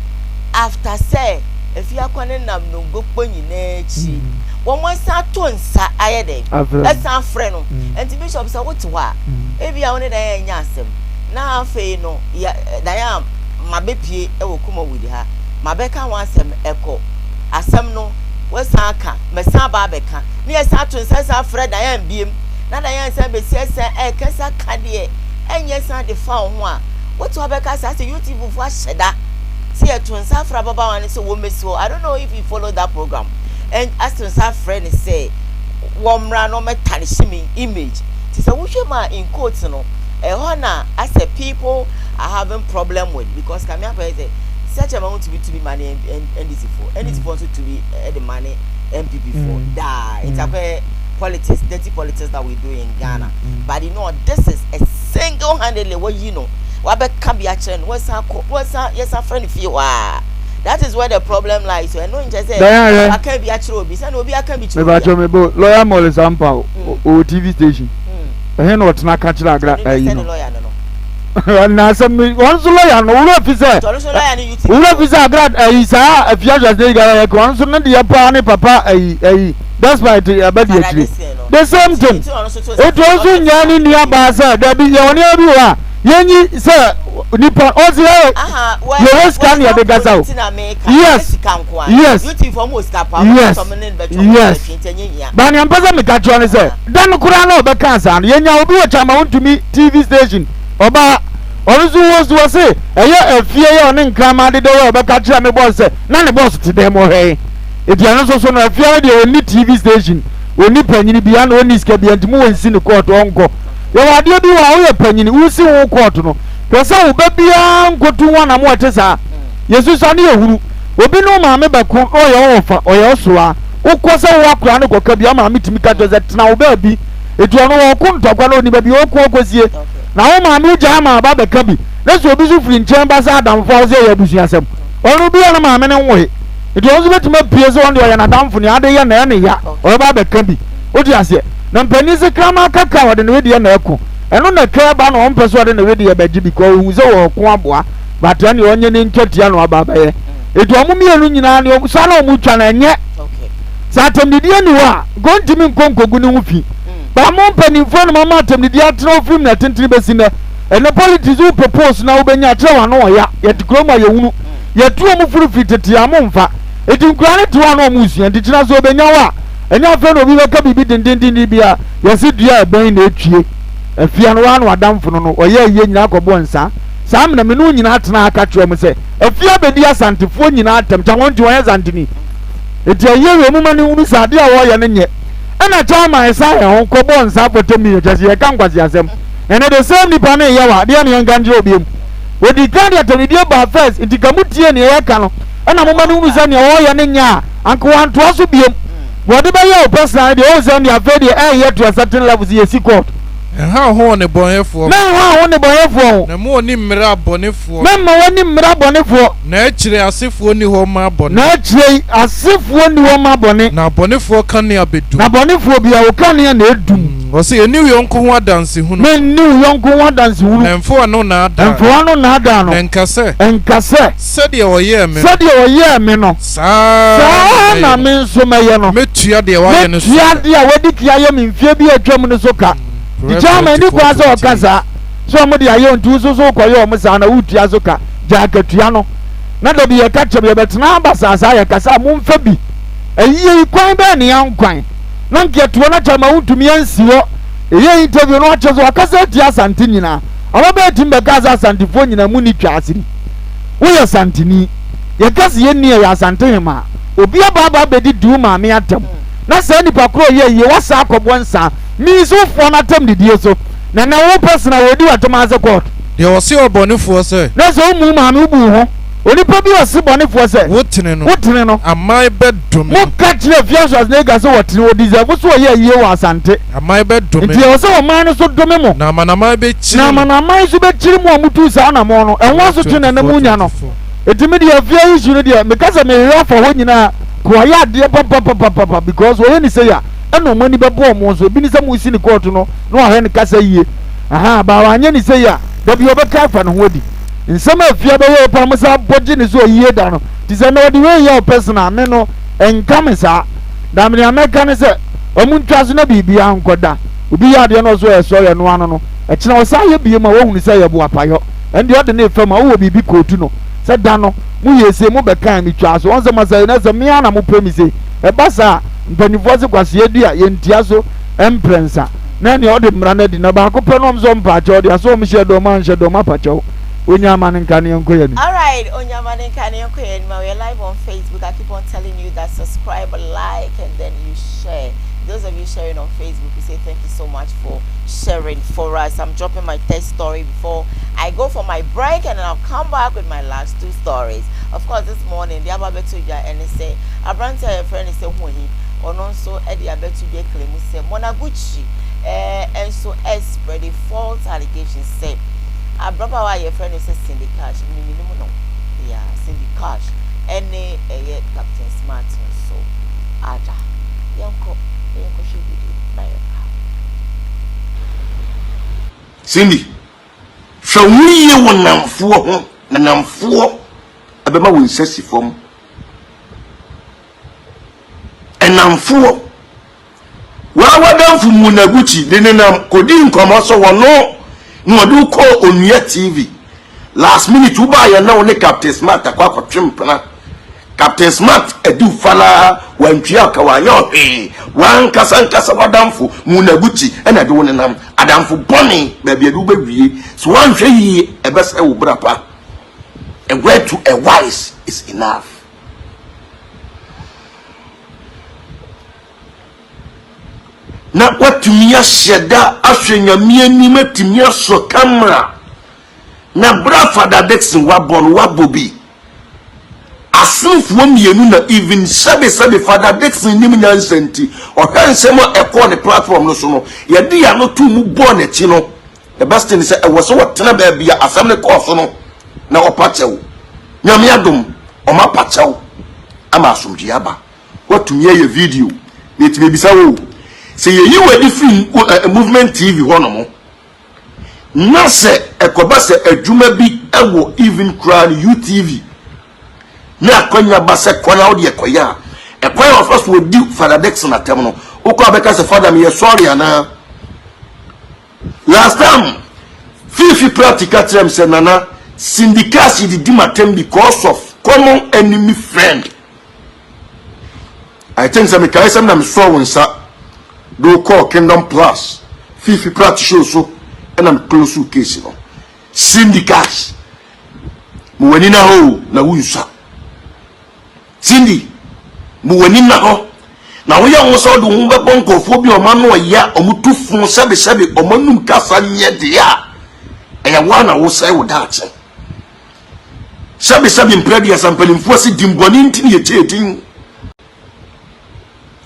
after say afia kwane nam no gokpo nyina echi wo mo sa to nsa ayede esa frɛ no enti bishop say what wa ebia woni da nya asem na afei no ya da ya mabepie ewo KUMAWOOD ha mabeka wan asem eko asem no wesa aka mesa ba beka ne esa to nsa sa frɛ da ya mbiem na da ya nsa be siesa kesa kade enye sa de fa ho a what wa beka sa se YouTube fu ahyeda see to nsa fra baba wan so wo mesi ho I don't know if you follow that program and as to nsa friend say womra no metane shimi image ti say wo hwema in quotes no na as a people are having problem with because Kamia say such amount to be money and NDC for to be the money MPP for da it's a politics dirty politics that we do in Ghana but you know this is a single-handedly what you know what can be action what's yes a friend feel that is where the problem lies so I know just say I can't be actually be say no be I can be true lawyer Molly Sampa o TV station he no tena ka kira agra ayi no na some one so lawyer no we officer agra ayi sa afia just dey gara ko one so na dey pa ne papa ayi that's why the abadi actually the same thing it was nyani ni abasa da bi ye woni abi wa yenyi say nipa ozi you scan your gaza yes bani ampeza me catch one say dan kura na obeka an yenya obi wo chama wontumi TV station oba oruzu wo say eye afie ye one nkrama de wo obeka kira me boss say na ne boss ti dem he ediano so na afie de oni TV station oni panyini bia na oni ska bia ntimu wonsi ne court onko ye wade bi wa wo ye panyini wusi wo court no pesa wo babia nkotu wana mo atesa yesu ani ehuru obi no maame bako oye ofa oye osoa ukosa wo akura ne koka bia maame timi ka doze tena wo ba bi eduano wo kuntokwa no ni ba bi okosie na wo maame uja ma ba beka bi na so obi su firi nchen ba sa adamfo wo se ye busuasem onu bia na maame ne nwohe eduano betima pie so onde oye na adamfo ni ade ye na ne ya o ba beka bi odi ase na mpani se krama kaka wo de ne we na eko eno na twa ba no mpeso ade na we de ba gi bi ko hu se wo ko aboa bata ne onye ne ntwatia no ababa ye eduano mienu nyina ne so na omu twa na enye satem didi ani wa gontimi nkonkogu ne hu fi ba mo mpani fo no mama atem didi atro film na tentiri besi na ene politics u propose na obenya atre wa no ya yetikroma ye hunu yetuo mu furu fitete amomfa edinkura ne tuwa no mu sua ndikira so obenya wa enya fe no obi beka bibi dindindin bia yesi dua ben na etwie afia no wa no adamfo no oye ye nyina akobo nsa sam na menu nyina atena aka kyo mu se afia bedi asantefo nyina atem ta wonti won yazantini eti ayewe mu mani unu sade a wo ye ne nye ana chama esa he ho kobo nsa potemi ye jase ye kan kwasi asem ene the same nipa na ye wa de ne nganje obiem odi kan ya tani die ba first enti kamutie ne ye ka no ana mu mani unu sa ne wo ye ne nya anko wanto aso biem wo de ba ye o person de o se ne afa de ye to a certain level ye sikot ha ho ne bonefo na ha ho ne bonefo na mo ni mmira bonefo na ma woni mmira bonefo na akire asefo ni ho ma bone na akire asefo ni ho ma bone na bonefo kan ne abedu na bonefo bia wo kan ne na edum o se eni yonko ho adanse hu no na ni yonko ho adanse hu na mfo no na ada mfo no na ada no enkase sede o ye me no sa na me nso meye no metua de wa ye no so metua de a wadi kia ye me mfie bi atwam no so ka Jama ni kwa so kaza so mo dia ye ntu so ko ye o musa na utua so ka ja akatua no na da bi ye ka chebe betena abasasa ye kasa mo mfa bi ayi kwan be ne yankwan na nke to na chama utumi ansiwo ye interview no achezo akasa dia asante nyina ababe timbe kaza asante fo nyina mu ni twa asiri wo ye santini ye kasi ye ni ye asante hema obi aba bedi du ma me atem na se nipa kro ye wasa akobwo nsa mi so fo na tem didie so na wo person we di watom as court de o se obonefo se na so mu ma no bu ho onipa bi o se bonefo se wotene no amai bedom mo ka kire fiaso na ga so wotene o deserve so ye wa asante amai bedom nti o se o man no so dome mo na manamai be chiri na manamai so be chiri mo amutu sa na mo no enwa so tene na munya no etimi de afia issue no de me ka se me hwa for ho nyina ko ya de papa because we ni say ya eno mani bebo mo so bi ni se mo si ni court no no ahwe ni kasa yie aha ba wanye ni say ya da bi obeka fa no hodi nsema afia be we pa mo sa boji ni so yie da no ti se no de we ya personal me no enkame sa da me ameka ni se omuntwa so na bibia ankoda obi ya de no so e so ye no ano no e kina o sa ye bie ma wo hu ni se ye bo apayo ende o de na efa ma wo bibi kotu no se da no mu yese mu beka mi twa so on se masa na se me ana mu premise e basa mpanifo se kwase adua ye ntia so emprensa na ne o de mra na di na ba ko penom zo mpa che o de aso mu she do man she do ma pa che onya man nka ne enko ye ni. All right, onya man nka ne enko ye ni. We are live on Facebook. I keep on telling you that subscribe, like, and then you share. Those of you sharing on Facebook, we say thank you so much for sharing for us. I'm dropping my test story before I go for my break, and then I'll come back with my last two stories. Of course, this morning the Ababetuja and they say Abrante your friend is saying or also Eddie Abetuja claim say Monaguchi and so spread the false allegations say Abrapa your friend is Cindy Cash minimum no yeah Cindy Cash any Captain Smart so Aja Yanko should be by your car. Cindy, shall we ye one namfuo na namfuo abema wo nsasi fom enamfuo wa wadamfu Monaguchi de nenam kodi nkomo so wono no do ko onua TV last minute uba ya na one Captain Smart akwa kwatwempena Captain Smart edu fala wantwia ka wanyo wan kasa wadamfo munaguchi ena de woni nam adamfo boni baabi edu bewie so wanhwe yi ebese wo brapa a word to a wise is enough. Na watumia sheda ahwenyamie nime timia so camera na bra Father Dixon wabon wabobi asunfuo mienu na even sabe Father Dixon nim nyansenti ohansemo ekọ ne platform no so no ye de ya no tu mu bo na chi no the best thing is e wo so wotena ba bia asam ne ko so no na opachew nyame adom oma pachew ama asomdwe aba watumia ye video na tibe bisa wo se ye yiwe di film movement TV hono mo na se ekoba se adwuma bi ewo even crown UTV na akonya ba se kona odi ekoya ekoya of us would do Father Dixon atem no ukọ abeka se father me sorry ana last time fifi practical term se nana syndicate di matem because of common enemy friend. I think some guys am na so wonsa do call Kingdom Plus fifi practical show so and I'm close to case no syndicate mu wani na ho na wunsa Cindy mu wani na ho na wo ya wo so do hu be bonkofo bi o ma no ya omutufun sebe omanum kasa nye de ya eya wa na wo sai wo daache sebe impredia sampelimfo si dimboni ntini yetetin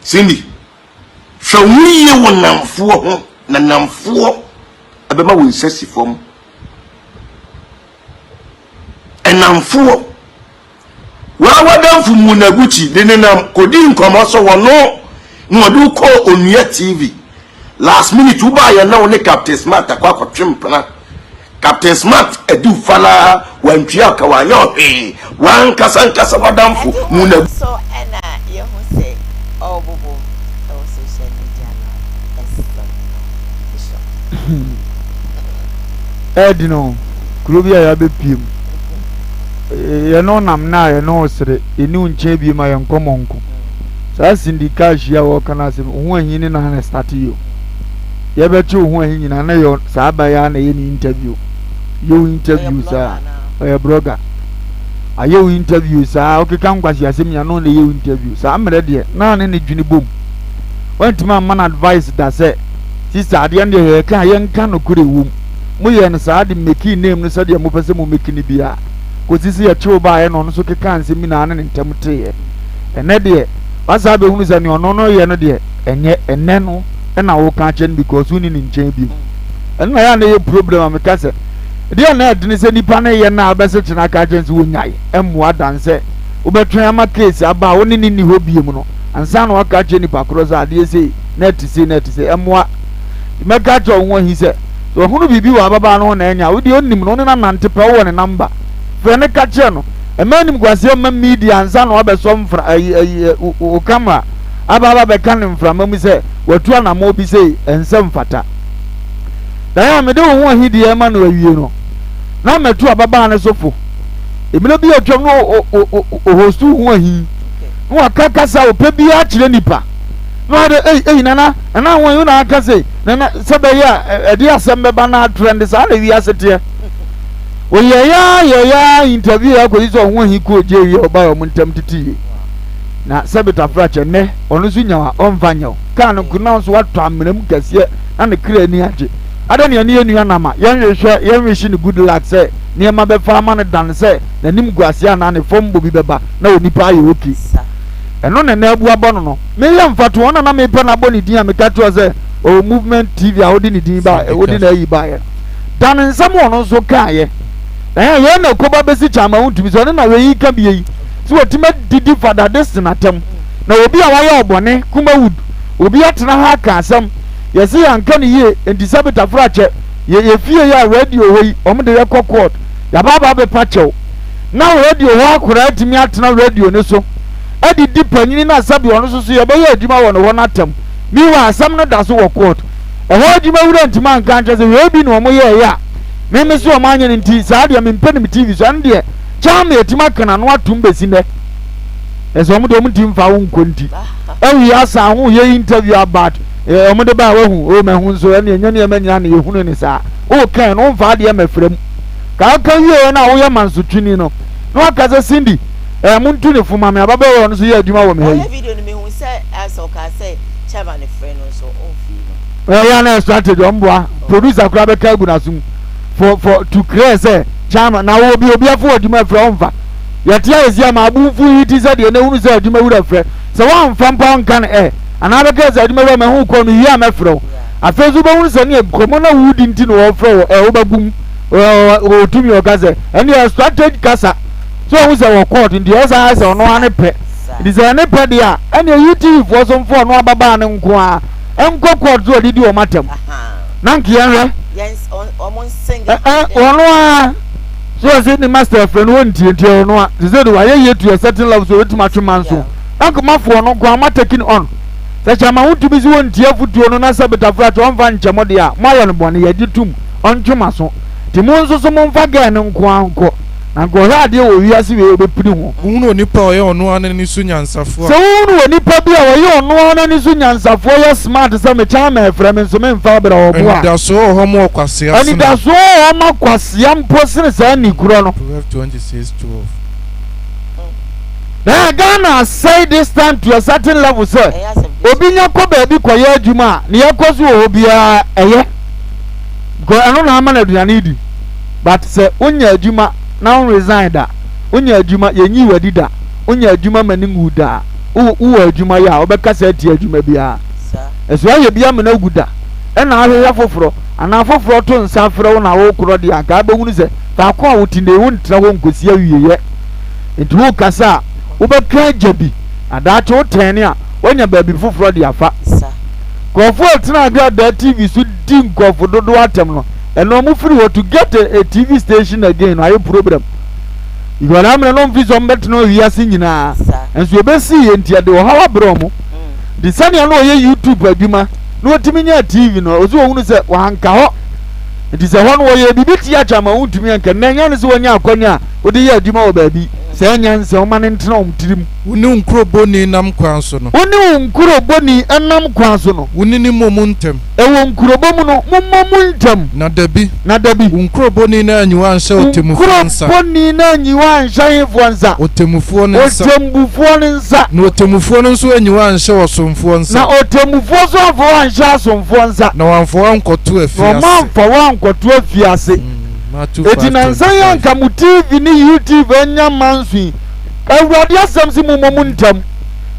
Cindy shawuye wonamfo ho na namfo abema wo nsasi fom enamfo wawadamfo munaguchi denenam kodi nkomo so wono no do ko onua TV last minute uba ya na one Captain Smart akwa kwatwempena Captain Smart edu fala wantwia ka wanyo wan kasa wadamfo munaguchi so ena ye hu se obubu o social media na Edino Krobia ya bepiem ye no nam na ye no sere enu nche bi ma ye nkomonko sa syndicate ya wo kana se ho ahin na na start yo ye betu ho ahin na na yo sa ba ya na ye ni interview yo interview sa ye blogger ayo interview sa okeka nkwasi asem ya no na ye interview sa amre de na ne dwini bom wantima man advice da se sister ade ne ye ka ye nka no kure wom mu ye no sa de make name no sa de mo pese mo make ni bia ko sisi ya chiwo ba ye no so keka anse mi na ne ntamte ye ene de wasa be hunu se ne ono no ye no de enye ene no na wo ka chen because uni ni nchen bi ena ya na ye problem am ka se de na adini se nipa na ye na abese chena ka chen se wo nyai emu adanse wo betwen ama case aba wo ni ni ho biem no ansa na wo ka chen nipa cross ade se net se emu meka cho wo hi se so hunu bibi wa baba no na enya wo de onim no na nante pe wo ne number fe ne ka che no emanim gwase ma media ansa na wo be so mfra o camera aba be kan mfra mamu se watu na mo bi se ensem fata dan ya me de wo hi de ema no awie no na metu ababa ne sofo emile bi otwam no o hostu ho hi no akaka sa ope bi a kire nipa no de nana won yu na aka say nana sebe ya edi asembe ba na trend sa na wi asete o ya interview ya ko iso ho hi ko je wi oba o muntam titi na sebe ta frache ne onu su nyawa on vanyo kan ku na so wato amram kase na ne kra ni age ada ne enu anama yan shi ni good luck say ne ma be fa ma ne dan say na nim guase na ne fombo bi beba na onipa aye oki eno ne na abu abono no me yam fato ona na me pe na boni din a me ka to say o movement TV a odi ni din ba odi na yi ba ye dan nsam ono so ka ye ye na ko ba besi chama untumi so na we yi ka bi yi so otima didi Father Dixon atem na obi a waye obone KUMAWOOD obi atena ha ka asam yesi yanka ni ye enti sabita frache ye fie ya radio hoyi omde ye court ya baba be pachew na radio ho akura atimi atena radio ne so adi dipanyini na sabi ono so ye be ye adwuma wo no won atem mi wa asam no da so wo court ho adwuma wura ntima nka nche se we bi no mo ye ya me so ma anya nti saa de me mpɛ ne TV so an de chama etima kana no atum besi ne eso mo de mo tim fa wo nkonti ewi asa ho ye interview about o mo de ba wa hu o ma hu so ene nya ne ma nya na ye hunu ne saa o kan no fa de ma frem ka ka ye na wo ye manso twini no no aka se Cindy mo ntu ne fuma me ababa wo no so ye adwuma wo me hayi video ni me hu say as o ka say chama ne friend no so o fi no ya na strategy omboa producer kura be ka gu na sum for to create say chama na wo obi afọ adwuma fra omfa yatia ezia ma abufu hiti say de na hunu say adwuma wura fra so wan fa mpa nka na ana be ka say adwuma wura me hu ko no yi amefro afezu be hunu say ne komo na wudi nti no wo fra wo bagum o tumi o ka say any strategy kasa so who say wo court ndi o say say ono ane pe ndi say ne pe dia any YouTube for some for no ababa ne nko a enko court so didi o matem na nkia hwe yes on single ono a so say the master friend won tie ono a say do aye to a certain level so wetima twema nso anko mafo no ko ama taking on say chama wutumi si won tie futuo no na sabeta frat on va nchemo de a moyo no bone ye gitum on twema so ti mo nso so mo mfa ga ne nko anko na go ha de wo wiase we obepiri ho unu onipa oye ono ane ni so nyansafo so unu onipa bia oye ono ane ni so nyansafo ye smart say me chama efrem nso me mfa bra obo a and so ho mo kwase asena and da so ho ma kwase ampo sene sa ni kuro no 26:12 na Ghana say this time to a certain level sir obi nya ko ba bi koye adwuma ne yakoso obi a eye go anu na ama na aduane di but say onya adwuma now resign da onya adwuma yenyi wadi da onya adwuma mani nguda wo adwuma ya obekasa ti adwuma bia eso aye bia me na guda e na ahwe foforo ana foforo to nsa frɛ na wo kro de aka be hunu se ta ko a wotinde wo ntra wo nkosi awiye nti wo kasa wo beka jabi adache wo tene a wonya baabi foforo de afa kofo tena ga da TV so di nkofo dodo atem no eno mu free wo to get a TV station again ayo problem igwala amre no mfizo mbetno wiase nyina enso obesi enti ade wo hawa bromo di sani ano ye YouTube adwuma no otimi nya TV no ozo wo hunu se wahanka ho enti se hono wo ye bibiti achama untumi anka nanya ne se wonya akwanya odi ye adwuma wo baabi se nya nse o mane ntena omtirim uni nkroboni nam kwanso no uni nkroboni enam kwanso no uni ni momuntem ewo nkrobomu no momuntem na dabi nkroboni na anyiwa anhya otemufuo nsa nkroboni na anyiwa anhya nsa otemufuo nsa otemufuo nsa na otemufuo nso anyiwa anhya osomfuo nsa na otemufuo so afo anhya asomfuo nsa na wanfo ankoto afiase no manfo wankoto afiase eti na nsa yanka mu TV ni YouTube enya mansu awurade asem si mu momuntam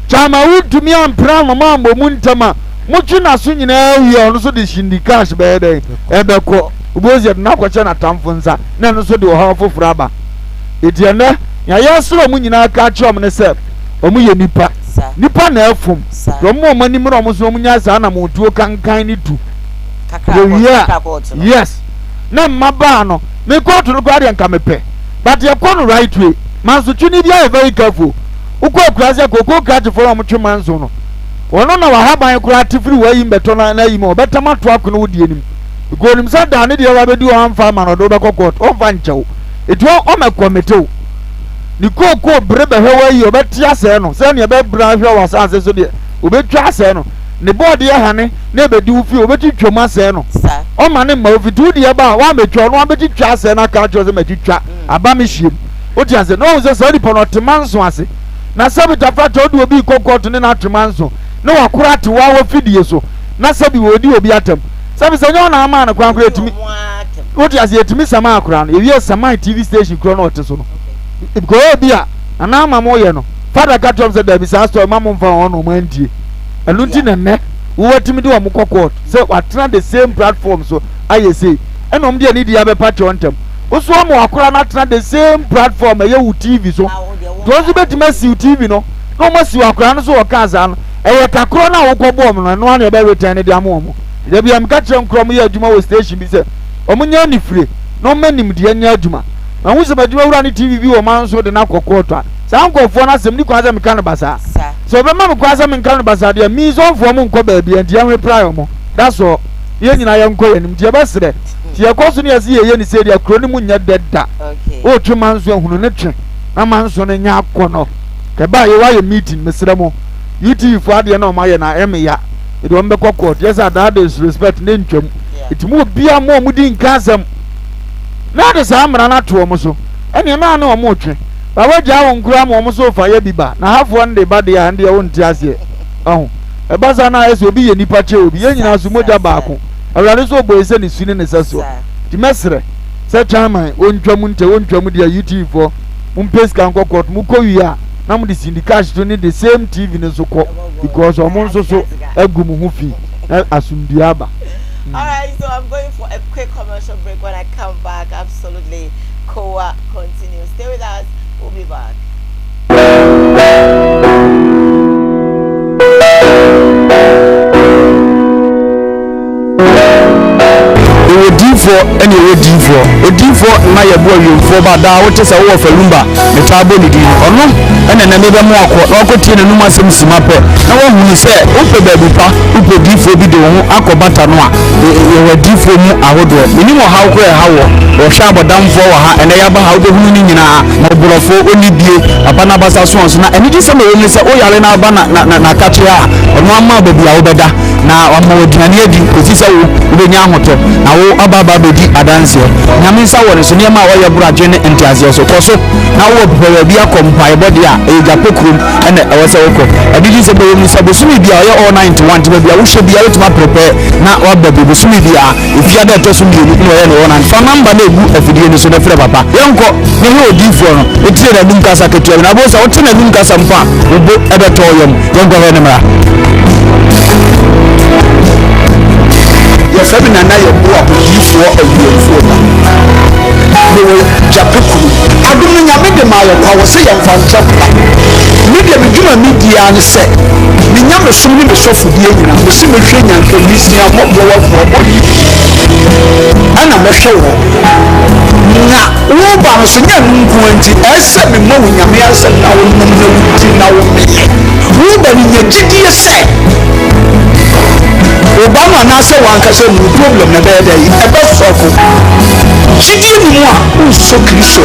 chama wutumi ampra mama momuntama muchu na so nyina wi ono so de shindi cash be den ebeko ubozi na kwacha na tamfo nsa na no so de oha foforo aba eti ene ya yesoro mu nyina aka chom ne se omu ye nipa na efum romo mani mro mo so mu nya sa na mo tuo kankan ni tu yes na maba no me go to no guardian kamepe but you go right way manso twini bia very careful uko akuraze koko kati for am twe manso no wono na wahaban kura tifiri wa yi mbeto na yi mo betama to akono wodi enim go nim sa da ne de wa bedi o amfa ma no do be kokot o fa nchew etu o mekometew ni koko brebe he wa yi obeti ase no se ne be bra hwe wa sa ase so de obetwa ase no ne board ye hane na bedi wo fi obeti twom ase no o ma ne ma ofitu de ba wa metwa no abeti twa ase na ka twa se metwa aba me hiem o ti ase no se so di pono temanso ase na sabita fata odu obi kokot ne na temanso no wakura te wa fidie so na sabi wodi obi atem sabi se nyo na ama na kwankura etimi o ti ase etimi sama akura no ewie sama TV station kro na ote so no ko obi a ana ama mo ye no fada ka tom se da bi sa store mama mfa ono mo andie elu nti na ne wo watimi de wo mo kokot se watena the same platform so aye say enom de ni dia be patch on tem oso mo akura na tena the same platform ye wu TV so to betima si TV no no mo si akura no so wo kaza no eye kakro na wo kwobo mo no na be return de amo mo de bia mka kire nkrom ye adwuma wo station bi se omunya ni free no manim de anya adwuma na wo se badwuma wura ni TV bi wo man so de na kokot a sa nkofo na sem ni kwaza meka no basa so be ma me kwaza me nka no basa de mi so mfo mo nko ba bia ntia hwe prayo mo that's all ye nyina ye nko yanim die besere tie koso ne yesi ye ni se dia kro ni munya deda o twema nso ehunu ne twe na manso ne nya akono ke ba ye wa ye meeting mesere mo yiti fu ade na o ma ye na emeya e do mbekọ court yes that is respect ne ntwam itimu bia mo mudi nkasem na de sa amra na to mo so ene na na o mo twe ba waja won kura mo so fa ye biba na hafo nde ba de ya nde ya won ti ase oh e baza na eso bi ye nipa che obi ye nyina so moja baako awrade so boy se ni suni ne saso di mesre se chairman ontwam nte ontwam dia YouTube for mpes kan kokot mu ko wi a na mu di syndicate to ni the same TV ne so ko because omo so so agum hu fi asumdiaba. All right, so I'm going for a quick commercial break. When I come back, absolutely Koowaa continues. Stay with us. We'll be back. and you would D4 na ye boy you for ba da what is a war for lumba the table ni ono and then never more na ko tie no ma sem sima pe na wo hu se o pe ba bi pa o pe D4 bi de ho akobata no a ye wa D4 mu ahodo ni mo ha ko e ha wo hwa abodamfo wa ha ene ya ba ha wo hu ni nyina na oborofo oni bie abana basa so na eni ji se me ni se o yare na aba na kache a ono ama ba bi a wo beda na wa mo dinane adi ko si se wo be nya ahoto na wo aba bedi adanse nyame nsa wore so niam a woye buraje ne entiaze so koso na wo bebe bia kompa ebodi a eja pokrum ene ewose woko adiji se be mu sabo sumi bia oye all 91 te bia wo hwe bia wetima prepare na wa bebe sumi bia ifia da to sumi ni no ye no wona fa number na egu afidie ni so na frɛ papa yenko ne he odifo no etire da dum kasa ketua na bo sa wote na dum kasa mpa obo ebeto yom yenko he ne mra ya famina na ye bo abodifo awuofo ba no japeku adum nyame de ma ye kwa wo se ye mfa ntrapa media biduma media ne se ni nyame som ni besofo die nyina wo se mehwe nyanka misia mo wo wo yi ana mehwe wo na wo ba no so nya nku anti ese me mo nyame ase na wo nom na wuti na wo me wo ba ni nyagidie se Obama na say one ka say no problem na be there e be solve chidi ni mo a so kristo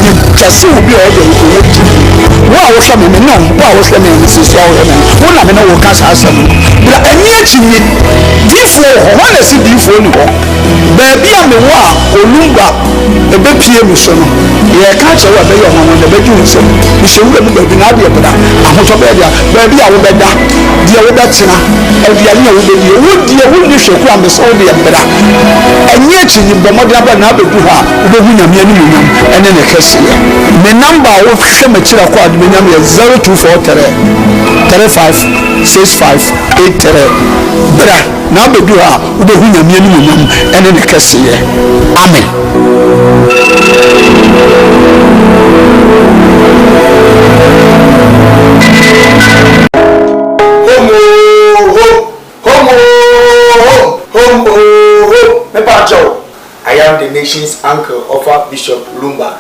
ni kase obi o dey wo a wo hwa me no wo a wo hwa me ni sisi a wo me wo na me no wo ka sa asem bra ani achi ni difo ho na si difo ni ho ba bia me wo a olumba e be pie mi so no ye ka che wo be yo ho no be ju nse mi se wo be ba bi na de bra ahoto be dia ba bia wo be da dia wo be tena e bia ni wo be die wo die wo ni hweku am so de bra ani achi ni bo mo ba na be du ha wo hu nyame ani mu nyam ene ne kase me number wo hwe ma kira ko adu nyam ye 0243 35 65 83 bra na be du ha wo hu nyame ani mu nyam ene ne kase amen I am the nation's uncle of Bishop Lumba.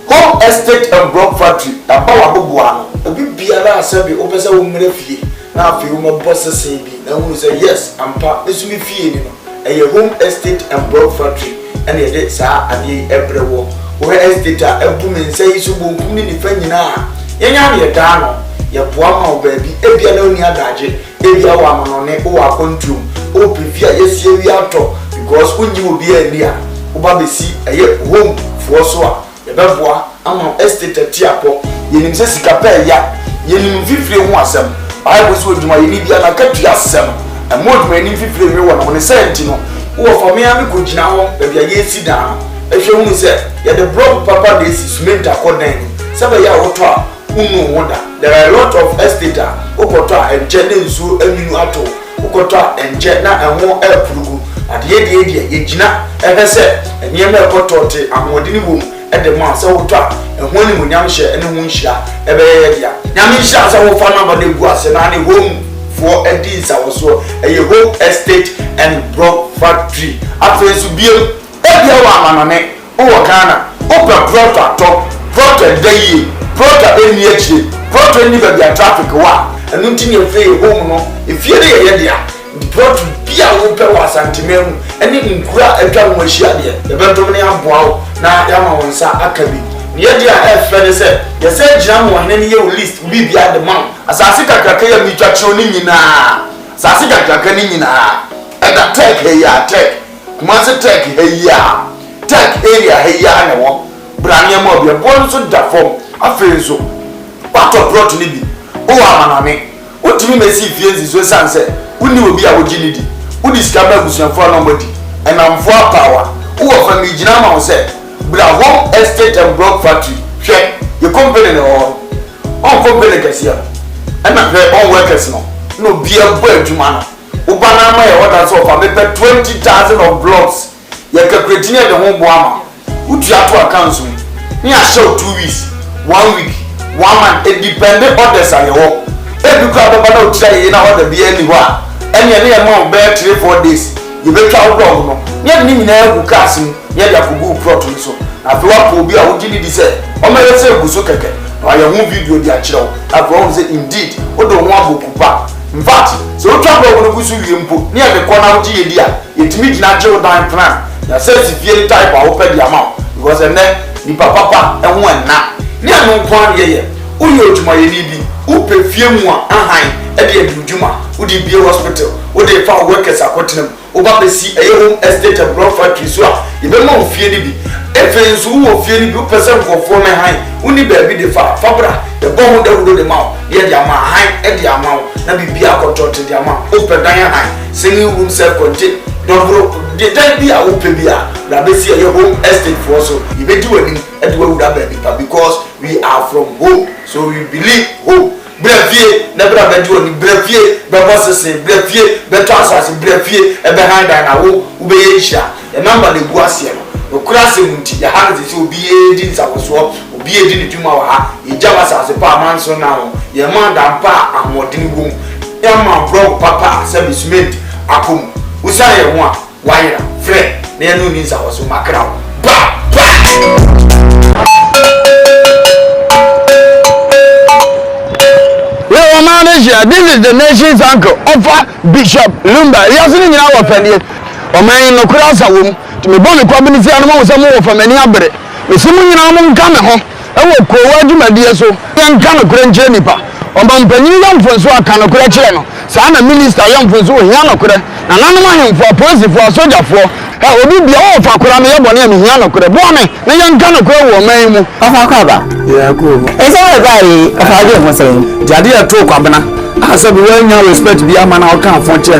Home estate and block factory. The power of one. A bit be a sabi opesa umrefie. Now if you want bosses say be, now who say yes, I'm part this me fee. A home estate and block factory. And a dead sa and ye every war. Where estate a woman say you won't come in the friend now. Yan ya dano. Ya poama baby, a piano near daje, a yawa on it or a control. Oh, prepare yes, you are talk because when you will be a near. Uba see a home for so the bebois among estate at Tiapo, Yenim Sikape ya, Yenim Fifty Wasam. I was with my Libya and a country as some, and more than 50 one on the Sentino, who for me I could now, if you sit down. If you only say, yeah, the broke papa this is meant according. Sabaya Otoa, Uno wonder. There are a lot of estate, Okota and Jeninsu and Minuato, Okota and Jetna and more air prugu. At the end, Yejina, ever said, and Yama Potote, and Modini Boom at the Mount Sawota, and when you Yamsha and Munsha, Eberia. Yamisha, I will find out the was and any home for a deeds. I was so a home estate and block factory. After to be a woman on it, Ghana, Open Prota top, Prota day, Prota NH, Prota never be a traffic war, and nothing you feel home. If you're there, brought bia wo pe wa santimem ene nkura atwa wo ahia de e bentom ne aboa wo na ya ma won sa akabi ne ye dia e frede se ye se gira mo hene ne ye list bi bia de man asase kakaka ya mi twa chiro ni nyina asase kakaka ni nyina e da tek he ya tek kuma se tek he ya tek area he ya ne wo brania mo bia bon so da form afenso wato brought ni bi o wa maname o timi mesi fienzi so sanse uni obi a wogini di udi skaba gusuafo na mbodi enamfo power wo fa mi gina ma wo se bra home estate and block factory hwe ye company ne on company kasia ana hwe on workers no bia bo adwuma no wo bana ma ye wada so fa me 20,000 of blocks ye calculate ne de ho bo ama utu ato accounts ni a show 2 weeks 1 week 1 month it dependent orders are yo e bi kwa baba na utu ye na order bia ni ho a ene ne ma be 3-4 days you be try wrong no ye ni nyina egu cars ni ye ya kugu plot ni so afi wa ko bi a wogini di se o mere se egu so keke na ya hu video di a kire wo afi wo say indeed o do ho aboku pa in fact so o twa bro no busu wie mpo ni e be ko na wo ye di a yetimi gina kire dan plan ya say si fie type a wo pe di ama because ene ni papa e ho enna ni anu kwan ye uyo odwuma ye ni bi upe fie mu a ahan e de adwuma udi bi hospital udi fa workers akotenam oba besi eye home estate and block factory so a ye be ma ofie ni bi efe nso wo ofie ni bi person nkofo me han uni ba bi de fa bra de bo ho de wo de ma ye de ama han e de ama na bibi akotote de ama open dan han singing room self contained don't bro de dan bi a open bi a na besi eye home estate for so ye be di wani e de wo da ba bi because we are from home so we believe home brefie na bra bedu ni brefie be bosese brefie be to asase brefie e be handa na wo ube ye hia e number le guase no okura se munti ya ha ze obi e di nsawoso obi e di ni dwuma wa ha e jama asase pa manso na ho ye manda mpa amodini bom ya ma bro papa se bismet akom usa ye ho a wayra fre na ye no ni nsawoso makra ba this is the nation's uncle offer Bishop Lumba yasini nyina wo panie o man no kura sawom to me bon ko bi ni fi anoma wo samo wo fa mani abere esimu nyina mo nka me ho e wo Koowaa dwumadie so yanka no kura nche nipa o man panyin yamfo so aka no kura kire no sa na minister yamfo so hia no kura na nanom ahemfo police for soldier obi bia wo fa kura me yebone me hia no kura bo me na yanka no kura wo man mu afa kwaba ya ko e so we bai afa je mo sere jade ya to kwabena asa bi we nya respect bi ama na o kan fon che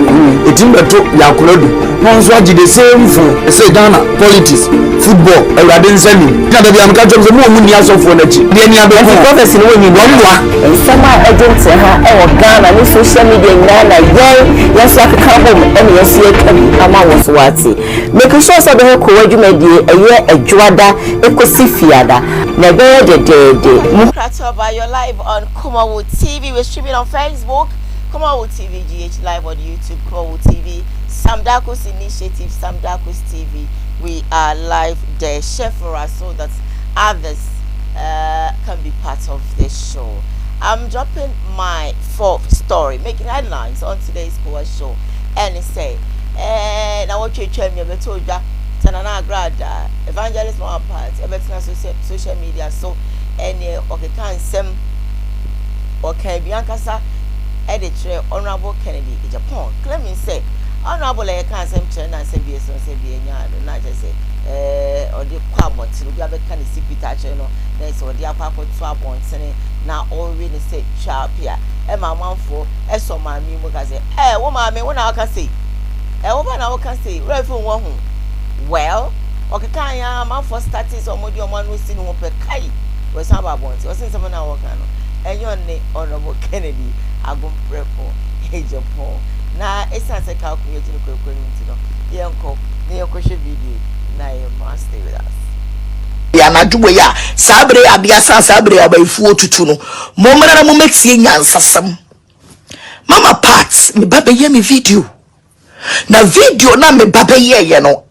etim beto ya kurodu no nso agi the same for say Ghana politics football ewrade nsani na da bi am ka jom se mo mu ni asofo na chi de ni abe ko prophecy no we ni bo mwa nsama agent ha e wo Ghana ni social media nyana ye so akaka bom e me yesu e ama wo so wati make sure so be Koowaa dwumadie eye adwada ekosi fiada na be de by your live on KUMAWOOD TV. We're streaming on Facebook, KUMAWOOD TV, GH live on YouTube, KUMAWOOD TV, Sam Darko's initiative, Sam Darko's TV. We are live there. Share for us so that others can be part of this show. I'm dropping my fourth story, making headlines on today's Koowaa Show. And it say, now what you tell me about Toja, Tanana Grada, Evangelist Mohammed, about social media. So, any okay can sem okay biankasa editor Honorable Kennedy Japan claiming say honorable can sem China say be so say be nya na just say or the kwamot no be abeka ni secret channel na so the apapọ to abontene na already say sharp here e ma manfo e so ma mi mu ka say wo ma me wo na ka say wo ba na wo ka say we fi wo hu well okay kan ya manfo status omodi omanu si no pe kai we some about was in some na work no enyo ne Honorable Kennedy agum prepo Japan na esanse calculate no kwekwe nti no yenko ne yekwohwe video na you must stay with us ya na dwuwe ya sabre abia sabre abaifu otutu no momra na mometie nyansasam mama parts me baba ye me video na video na me baba ye no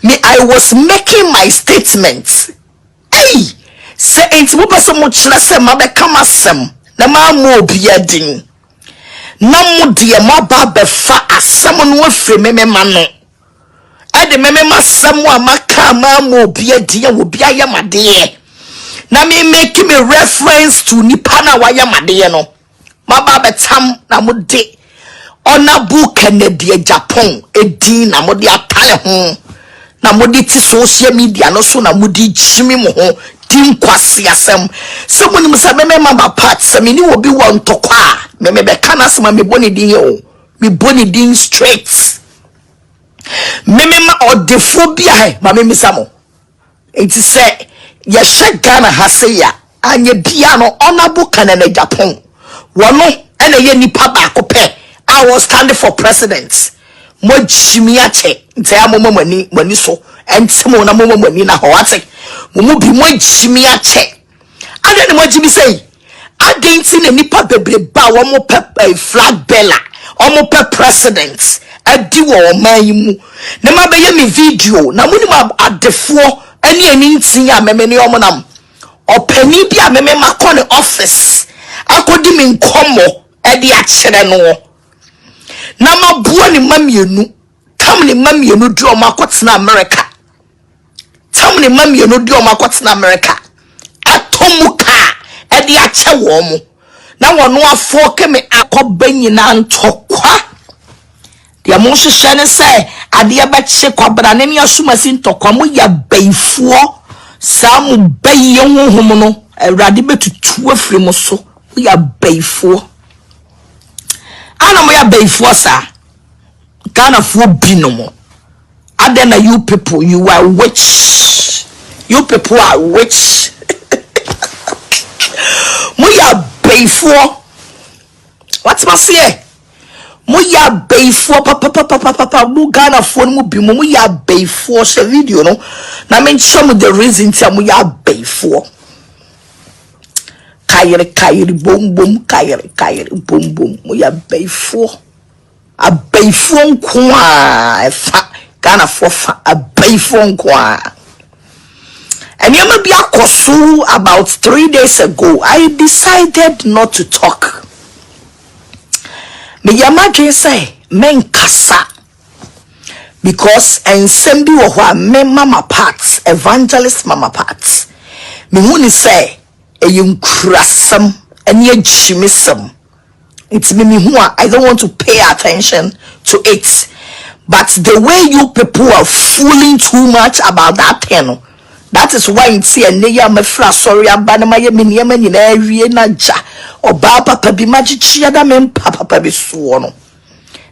me I was making my statement hey say enti mo pese mo kire se ma be kama sem na ma mo obiadin na mo de ma ba be fa asem no afre memema no e de memema asem a maka ma mo obi adi obi ayamade na me make me reference to nipa na wayamade no ma ba betam na mo de Honorable Kennedy Japan edin na mo de atale ho na mo de ti social media no so na mo de chimi mo ho din kwase asem se mo nim se memema ba part se me ni obi wo ntokwa me be kana asem me boni din o me boni din straight memema odephobia ma me misamo enti se ye shagana haseya anye bia no Honorable Kennedy Japan wono ene ye nipa ba ko pe I was standing for president. Mo jimi ache ntia mo mani so entimo na mo mani na ho ate mo bi mo jimi ache ade ne mo jimi sei ade nti na nipa bebre ba wo mo pe flag bearer o mo pe president adi wo man yi mu ne ma be ye me video na mo ni ma adefo ani nti ya meme ne o mo nam opani bi a meme makọ office akodi me nkomo edi a kire no na mabuo ni mamienu tam ni mamienu di o makotena America tam ni mamienu di o makotena America atomuka edi a che wo mu na wono afo keme akoba nyina ntokwa dia mo hwehwe ne se ade abache kwabra ne ne asumasi ntokwa mo ya baifuo samu baye honhom no awrade betutu afiri mo so mo ya baifuo ana mo ya baifuo sa Ghana fo binomo adena you people you are witch you people are witch mo ya baifuo what must say mo ya baifuo papa mo Ghana fo mo bi mo ya baifuo she video no na men show me the reason ti mo ya baifuo kayere bom kayere bom mo ya baifuo a baifuo nko a fa Ghana fo fa a baifuo nko a and you may be akoso about 3 days ago I decided not to talk me yamage say men kasa because ensembi wo ho a me mama parts evangelist mama parts me huni say eyinkrasam ene achimisam it's me who I don't want to pay attention to it but the way you people are fooling too much about that thing that is why it's here neya me fra sorry abanama ye meniema nyina awie na ja oba papa bi magichia da me papa bi so no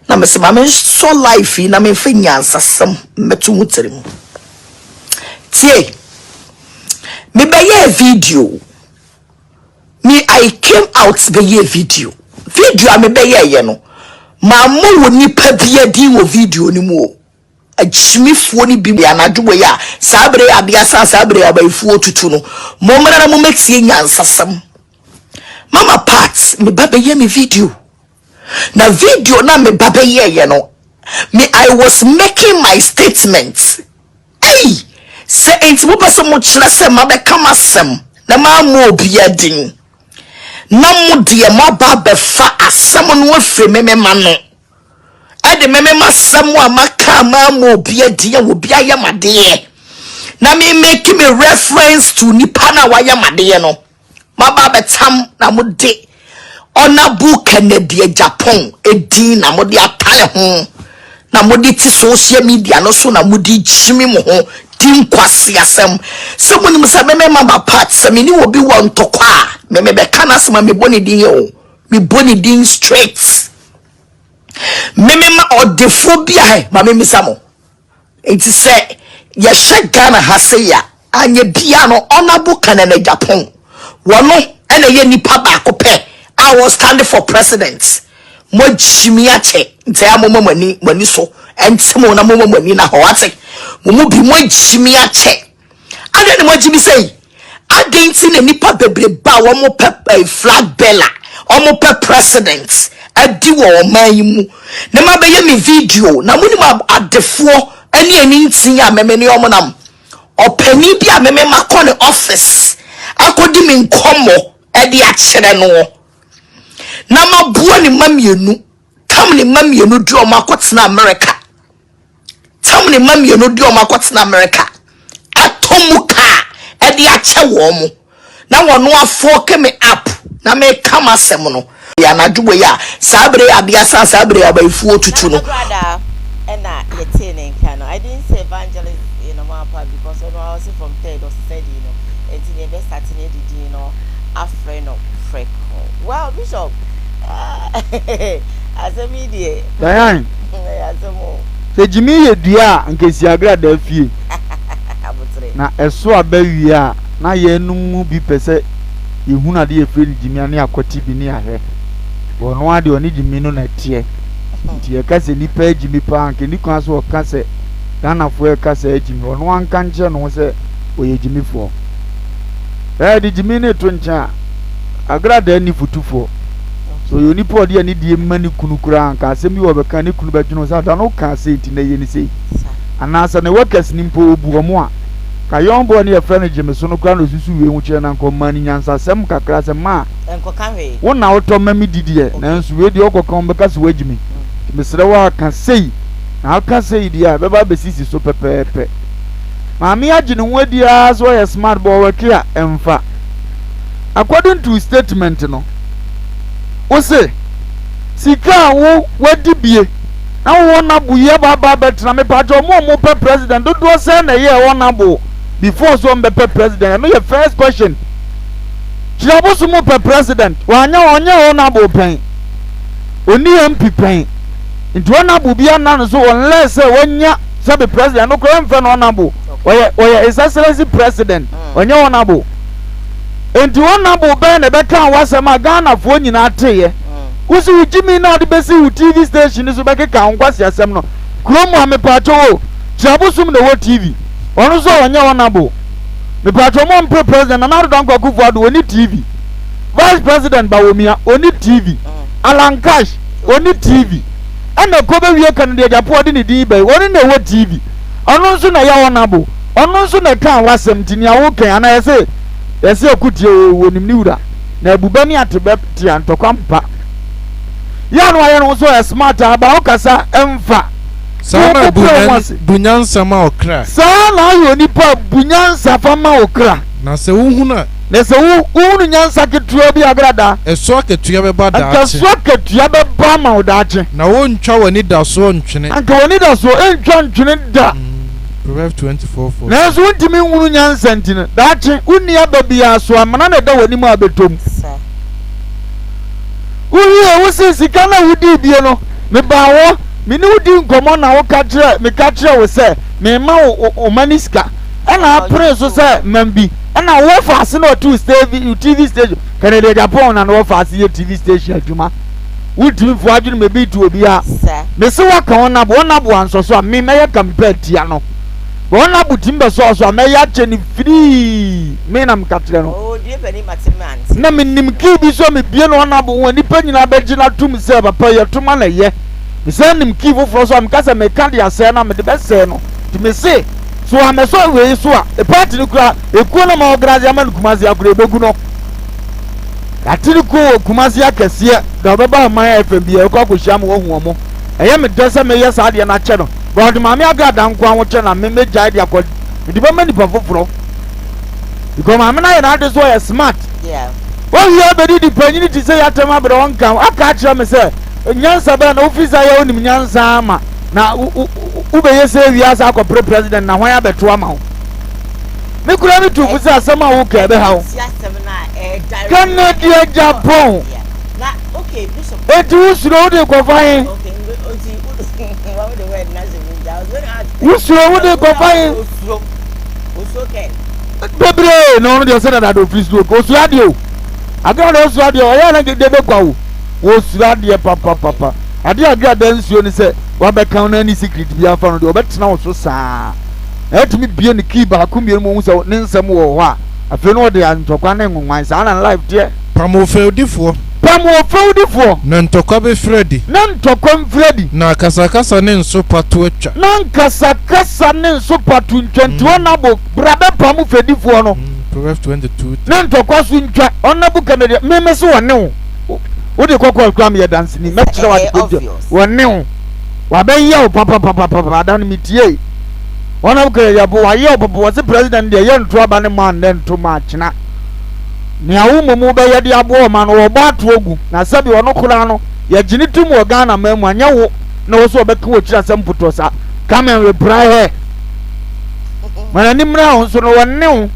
na me se ma me so life na me fa nyansasam metu mutirem tie me be ye video me I came out be ye video me be ye no ma mo woni pa bia din wo video ni mu o achimifo ni bi anadwo we ya sabre abia sabre abaifuo tutu no mo mara na mo metie nyansasam mama parts me ba be ye me video na video na me ba be ye no me I was making my statements hey say enti mo person mo kire se ma be kamasem na ma mo obia din na mo de ma ba be fa asem no afre memema no ade memema asem a maka ma mo obia din obi ayamade na me make me reference to nipa na wayamade no ma ba betam na mo de Honorable Kennedy Japan edin na mo de atale ho na mo de ti social media no so na mo de chimi mo ho din kwase asem se mo nim se memema ba part se me ni obi wo ntokwa me be kana se ma me boni din o me boni din straight memema odephobia ma me misamo enti se ye shagana haseya anye bia no Honorable Kennedy Japan wono ene ye nipa ba ko pe I was standing for president mo jimi ache ntia mo mani so entimo na mo mani na ho ate mo bi mo jimi ache ade ne mo jimi sei ade nti na nipa bebre ba wo mo pe flag bearer o mo pe president adi wo man yi mu ne ma be ye me video na mo ni ma adefo ani nti ya meme ne o mo nam opani bi a meme makọ office akodi me nkomo edi a kire no na mabuo ni mamienu tam ni mamienu di o makotena America tam ni mamienu di o makotena America atomuka e di ache wo mo na wono afo keme up na me kama asem no ya na dwo ya sabre abia sabre abaifuo tutu no na yetene kano I didn't say evangelist because I was from third or said and the best starting afraid of freak. Well, Bishop, as a media, Diane, as a more. Say Jimmy, dear, in case you are glad of you. Now, as so a baby, now ye no be per se. You who not dear friend Jimmy and your quoti be near her. Well, no idea need Jimmy no net here. Dear cousin, you pay Jimmy Park, and you can't so cassette. Dana for Cassa Jimmy, on one cancer, no say, where you Jimmy for. Where did Jimmy net 20? I glad any for 2 4. So you need poor dear need the money Kunukura, can send you over can you could bet you know that I don't can say it in the say. And as an workers nimpo buamoa. Kayon boy near friend Jimmy Sonocran, Susu, which and Uncle Money answer some class and ma. Uncle Canway. 1 hour to Mammy Didier, and so radio come because wage me. Mr. Rawa can say. I can say, dear, Baba is so pepe. Mammy, I didn't wait the ass why a smart boy work here, and fa. According to statement, no. What's it? Sika, what did be? I want to be here, Baba, but I'm a patch of more president. Don't do send a year one abo before some better president. I know your first question. She was more president. One year on your own abo pain. Only MP pain. Into one abu be an so unless when ya sabe president no crime fan on abu or his excellency president when you on abu into one abu ben the better was a magana for you not tell who's with Jimmy now the best TV station is back account was your seminal Chromo me patrol Chabusum the whole TV on so when you on abu the patron president and I don't go for only TV vice president Bawumia only TV Alan Cash only TV and the cover we can the Japan in the debate. What in the what TV? On soon a yawanabo. On soon a can was something ya okay, and I say, yes, you could you when you knew that. Now, Bubani at the Bepti and Tocampa. Yan, I am also a smarter about Casa Emfa. Sana Bunyan Sama Okra. Sana, you nipa Bunyan Safama Okra. Na se uhuna. Nese unu nyansa ketua bi agrada. Eso ketua be ba da. Eso ketua be ba ma odache. Na wontwa wani da so ntwene. Anka wani da so entwa ntwene da. Proverbs 24:4. Na so ntimi unu nyansa ntine. Dache unni ababia aso amana na da wani mu abetom. Uye wosi sika na wudi bie no. Me bawo, me ni wudi nkomo na wo ka kire, me ka kire wo se, me ma o maniska. Ana apre so se mambi. And I work fast no to TV station. Can they Japan and work fast TV station Juma? Would you for you maybe to be a Miss Waka on one so me may compare Tiano. One abu timber sauce or may actually free menam Catlano. Oh, dear Penny Maximan. Namin Kibi so me be on abu when the penny na begina to myself a prayer to money, yeah. Me send him Kivo for some casa me candy as I'm the best seno. To me say. So I'm a so way so a party to cry a corner more graziaman Kumazia Greboguno. Latinico Kumazia Cassia, the Baba my FB, a cockle sham woman. I am a dozen mayors at the channel. But the mamma got down Quan channel, may make Jadia called the department of Fofro. Because my man and I just were smart. Yeah. Well, you have the penny to say at my brother, I catch him, myself. Yansaban officer, I own Yansama. Now, ube yese wiasa ko president na hwan abeto ama me kura me tu fusa asema wo ka be ha Canada Japan na okay bishop eti usuro de ko fayin usuro de ko fayin usoke bebre no de say that do please do ko usuro de o aga do usuro de o ya na de be kwa o usuro de papa ade aga dan suo ni say wa be kan na ni secret bi afa no de obetena wo so saa etumi bie ni key ba ko mie mu so ne nsem wo ho a afi no de antokwa na nwanwan saa na live de pamofeudifo na ntokwa be Freddy na kasakasa ne nso pato atwa na kasakasa ne nso pato ntwenti wona bo brabe pamofedifo no Proverbs 22 na ntokwa so ntwa ona bu kanade meme so wone wo wo de kokol kram ye dance ni me kire wa de wonne wo wa ben ye papa dan mi tie wona ko ya bo wa ye papa wo se president de ye nto aba ne man ne nto ma china ni awu mumu be ye de abo ma no wo ba to ogu na sabi wono kura no ye gini tum wo Ghana ma mu anya wo na wo so obeka wo kira sam puto sa come and reply her mana ni mra ho so no wonne wo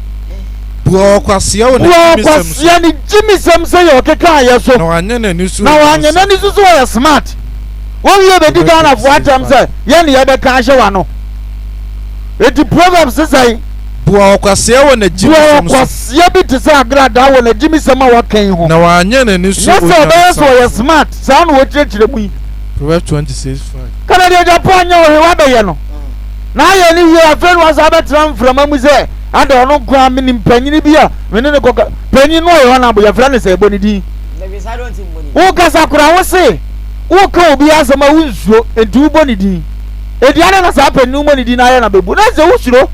buo kwasia wo ni Jimmy Sam say yo keka ye so na wanya na ni su so ya smart wo ye be di Ghana for atam say ye ne ye be ka hye wa no eti proverbs say buo kwasia wo na Jimmy Sam buo kwasia bi te say agrada wo na Jimmy Sam wa kan ho na wanya na ni su yes so be so smart sa no wo chire mu Proverbs 26:5 kana de Japan nya wo wa be ye no na ye ni ye afren wa sa be tram from amu say ada ono kwa mini mpanyini bia mene ne koka panyin no ye wana bo ya fra ne se boni di maybe sa don't money wo kasa kura wo se wo ka obi asama wunsuo entu boni di ediane na sa panyin boni di na ye na bebu na se wusuro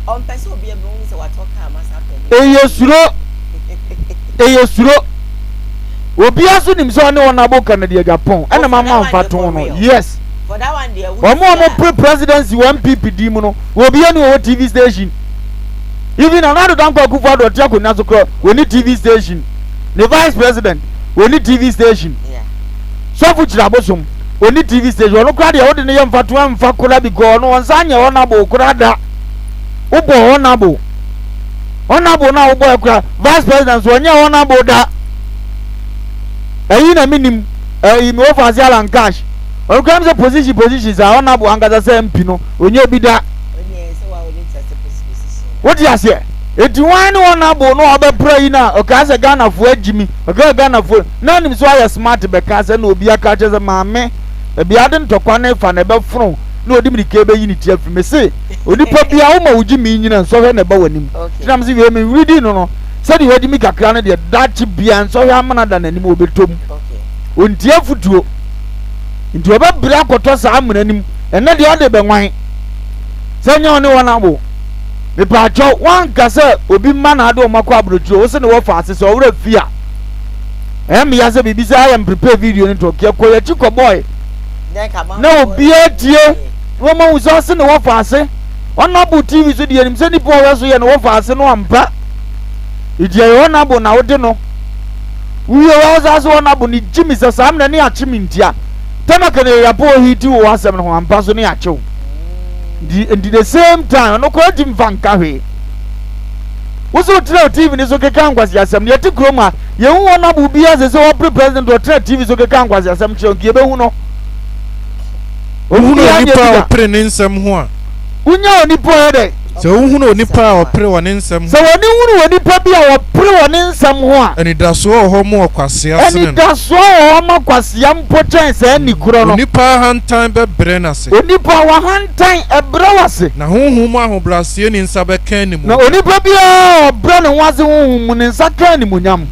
on person obi e bo se wa talk am sa panyin eye suro obi aso nim so ne wona bo Canada Japan ena mama mfato no yes for that one there omo presidency one PPD mu no obi anu o TV station even another don kwa kufa do tia ko na so kro we need TV station the vice president we need TV station so fu chira bosom we need TV station ono kra de o de ne yem fatu am fa kura bi go no onsa anya wona bo kura da ubo wona bo na ubo kura vice president so anya wona bo da eyi na minim me offer alan cash o come say positions are honorable angaza say MP no onye bi da what you say eti wan honorable no obe pray na o ka say Ghana fo agimi o ka Ghana fo na nim so ya smart be ka say na obi aka che say maame e bi ade ntokwa na fa na be fro na odi mi ke be yi ni tie afri me say onipa bia wo ma ugimi nyina so he na ba wanim tinam say we me reading no say di odi mi kakra na de dachi bia so he amana da na nim obetom ontie futuo nti oba bra koto sa amuna nim ene de ode be nwan senya one wona bo me pa cho wan ka se obi ma na ade o makọ abrojo wo se ne wo fa ase so wura fia me ya se bibi sa I am prepare video ni to ke ko ya chiko boy na obi atie wo ma wo so se ne wo fa ase ona bo TV so de nim se ni po wo so ye ne wo fa ase no ampa idie wona bo na wo de no uyo wo so wona bo ni Jimmy sa amna ni achimi ntia tama kene yapo hiti wo asem no ampa so ne achew di the same time no ko jim vanka hwe wo so tira TV ni so keka ngwasi asem ne ti kroma ye hu wona bu bia se wo president o tira TV so keka ngwasi asem che nke be hu no o hu no nipa o pre ne nsem ho a unya oni po he de se wo hu no nipa o pre wo ne nsem se woni hu no nipa bia o pre wo ne nsem ho a eni da so ho mo kwase asem eni da so ho mo kwase am poten se ni kuro no nipa hantan be bre na se onipa wa hantan e bre wase na huhu mu ahobrase ni nsa be kan ni mu na onipa bia o bre ne wase huhu mu ne nsa kan ni mu nyam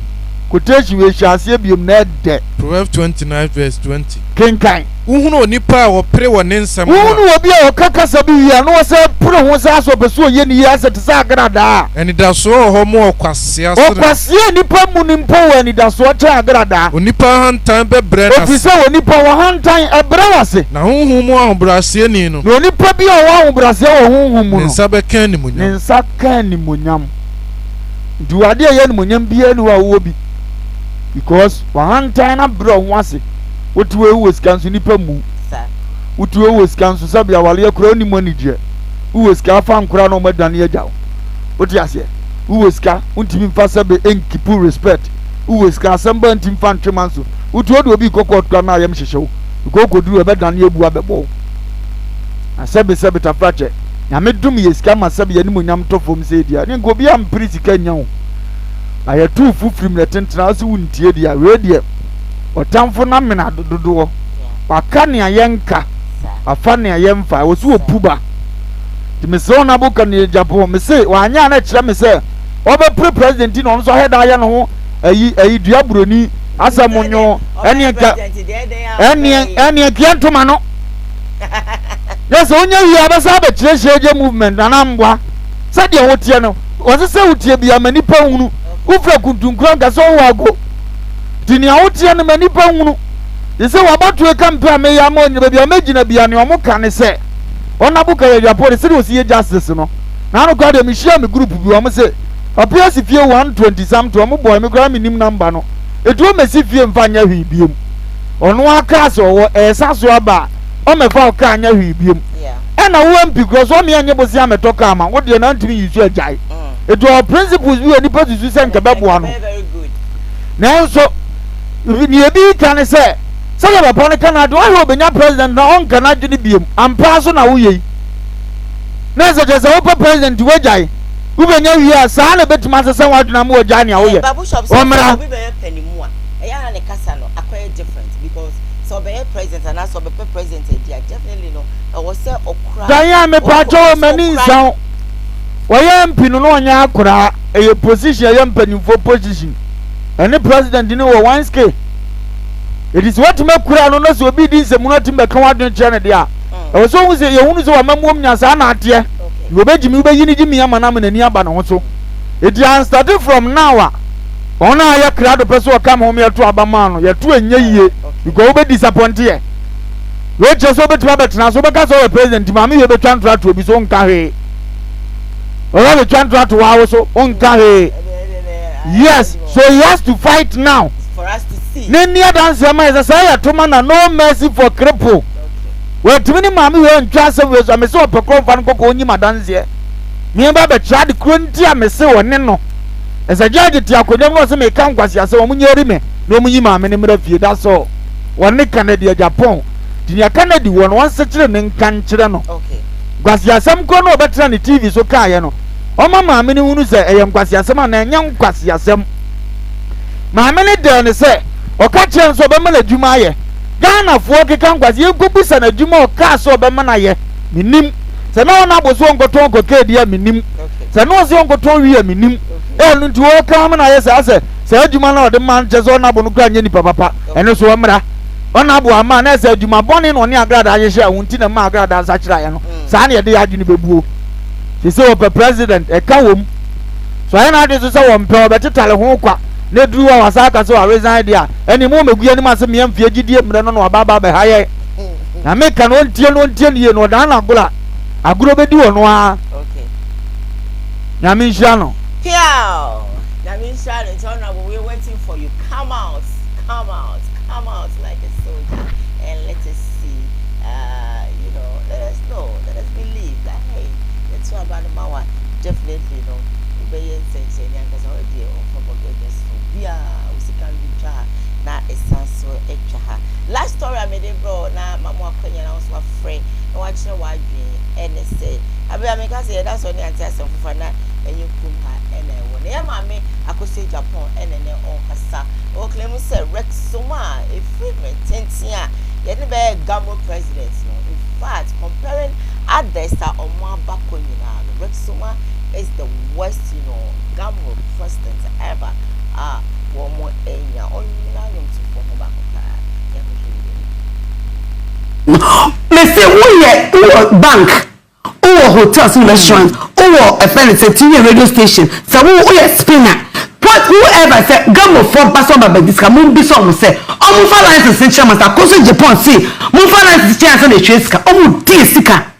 kotechi we hwase biom na de Proverbs 29:20 kenkan uhunu onipa wo pre wo ne nsem ho uhunu obi a okakasa bi wi no se pre ho sa so beso ye ni ya se te sa agrada eni da so ho mo kwase asere okwase nipa mu ni mpo wo eni da so te agrada onipa hantan be bre na ofise onipa wo hantan e bre wase na huhu mu ahobrase ni no na onipa bi a wo ahobrase wo huhu mu no nsa be kan ni munyam nsa kan ni munyam duade ye ni munyam bia ni wa wo bi because wo hantan na bre ho ase wotuwe wo skanso nipa mu wotuwe wo skanso sabia wale akura ni monije wo ska fa nkura no madane agyaw woti ase wo ska untimi mfa sabe enkipu respect wo ska samba ntimi fa ntwemanso wotuwe do obi kokotwa na ayem hyehyew kokodu e bedane ebu abebo asabe sabe tafache nyame dum ye ska masabe ye ni munyam tofom se dia ni ngobi am prisika nyawo ayatu fufrim na tentena ase wuntie dia we dia otamfo na mena dododo waka ne ayenka afa ne ayemfa wo so opuba ti me se ona boka ne Japan me se wanya na kire me se obe president no so head aya no ho ayi dua buroni asamonyo eni kiantoma no yes onya wi abasa ba kire hyeje movement na mbwa sade ho tie no wo se utie bia manipa hunu ufra kuntunkura ga so wago tini awutie ne manipa hunu yese wabatu campaign me ya mo nyebe bia megina bia ne omo ka ne se ona buka ya japore se o sie justice no na no kwa de me share me group bi omo se apia si fie 120 something omo boy me gra me nim number no etu o mesi fie mfa nya hwi biem ono aka so wo esa so aba o me fa o ka nya hwi biem na wo mpi cross o me anya bosi ametoka ama wo de na ntimi yisu ajai etu o principles bi oni pa susu se nkebe boa no na so ni ebi kan se say ba pon kan do I obenya president na on kan adwene biem ampa so na wo yei na se je se wo president wo jai wo benya wi asa na betima se wa adwena mo jai ne a wo ye o mra be be panimu a eya na ne kasa no akwa different because so be president and so be president dia definitely no wo se okura dan me pacho mani nsan wo ye mpinu no onya akura e position ye mpanimfo position any president ni wo 1k it is what me kura no no so obi di nsemu no timbe kan wadun kire ne dia e so hu se ye hunu so wa mamuom nyasa na ate wo begimi wo beyi ni gimi ama na me nani aba no ho so it is started from now ona ya krado peso ka mo me to abama no ye to anya yie because wo be disappoint ye we just so betima betena so be ka so president ma me ye be twantra to obi so nka he ora be twantra to wa wo so nka he yes so he has to fight now for us to see neni dance am is say to man no mercy for cripple we timi ni ma me we ntwa se we so me se opekro fa nko ko onyi madanse me ba be tra de kronti a me se woni no esa judge ti akodem no se me kan kwase ase wo munyeri me no munyi ma me ne mra fie da so woni Canada Japan ti ya Canada won wan se kire ne nkan kire no okay kwase asem ko no betra ne TV so kaaye no o ma me ne hunu se eyem kwase asem na enya kwase asem ma me ne de ne se o ka kire so be ma na dwuma ye Ghana fo ke kan kwase ye gobusa na dwuma o ka so be ma na ye minim se na ona boso onkoton ko kedi ya minim se no se onkoton wi ya minim enu nti wo ka ma na ye se adwuma na o de man je so na bo no kra nya ni papa eno so mra ona bo ama na se adwuma boni no ne agrada ayehye ahunti na ma agrada sa kira ye no sa na ye de adwene bebuo se o president e ka wom so aye na de so se wo mpe obetetale ho kwa ne duru wa wasa ka so resign dia eni mo megu ani ma se me amfie gidie mre no no baba be haye na me ka no ntie nie no da na agula aguro be di wo no a okay na me hia no Piao. That means we're waiting for you. Come out like a soldier, and let us see. Let us know, let us believe that hey, that's what about the Mawa. Definitely, we be saying because already from goodness, we can be na essence extra. Last story I made bro. Na Mama Kenya I was afraid. Watching what and say. I mean, say that's only answer some for na and you come and when your mammy I could say Japan and then on Kasa or claim say Rex Soma a frequent 10th yet the Gamma presidents. In fact, comparing others are on one back on Rex Soma is the worst, Gamma president ever. One more area on Mr. Bank. Hotels and restaurants, a friend TV radio station. So spinner. What whoever said, Gamma from Pastor Babis, be some say, oh, finance is chairman, Japan, see, finance is chairman, the Cheska, Sika.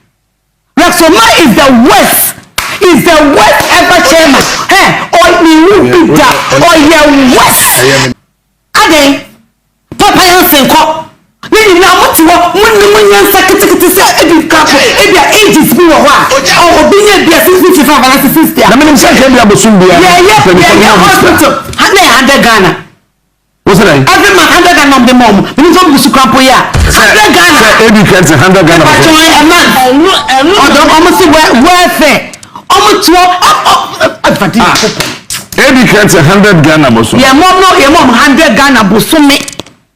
Raxoma is the worst ever chairman. Hey, or me, or your worst. Ade, Papa Yansen. Ni na moti wo munni sakiti se ebi kapo ebi ages bi wo ha o bi ne bia 655 balance 60 na menim say bia bosum bia yeah hospital hande Ghana what's that every man 100 Ghana on the mom menim so busu kapo ya 100 Ghana ebi kente 100 Ghana but a man almost welfare almost ebi kente 100 Ghana bosum yeah mom 100 Ghana bosum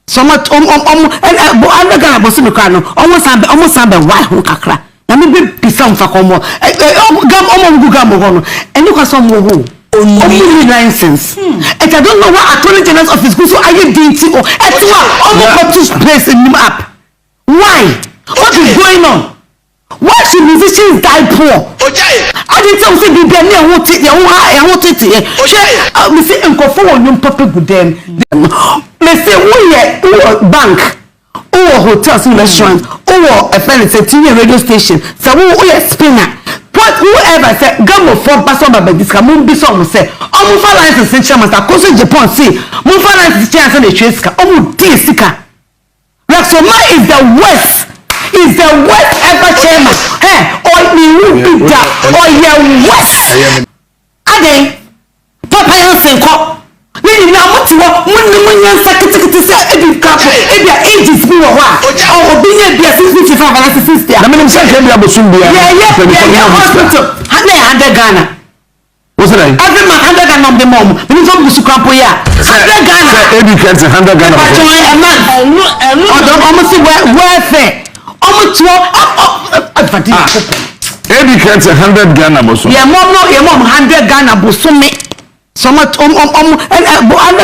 some and Ghana bosu me kwa no almost sambe why ho kakra na me be some fa komo gam ho no eni kwa some ho only license and I don't know what attorney general's office go so are you DT or etwa almost got to place in him up why what is going on Why should musicians die poor? I didn't tell you be near what it me say and go for one papa good them. Me say we bank or hotels and restaurants or a TV radio station. So we spinner. What whoever say gamma for person by this can be some say oh for license in chairman cause Japan say move for license chance and the trace ka oh sika. Rexoma is the worst. Is the worst ever chairman. Hey, or you be that or your worst. Ade, Papa Yansenko. Ni na what you want, when secretary say every couple, every ages be what? Or be a business if I have a sister. I mean, say can be able to be hospital. Under Ghana. What's it like? Every man under Ghana on the mom. We need to scrap ya. Under Ghana. Every can't under Ghana. A man. Almost welfare. Every can't 100 Ghana bosom. Yeah, mom, 100 Ghana bosom. So much under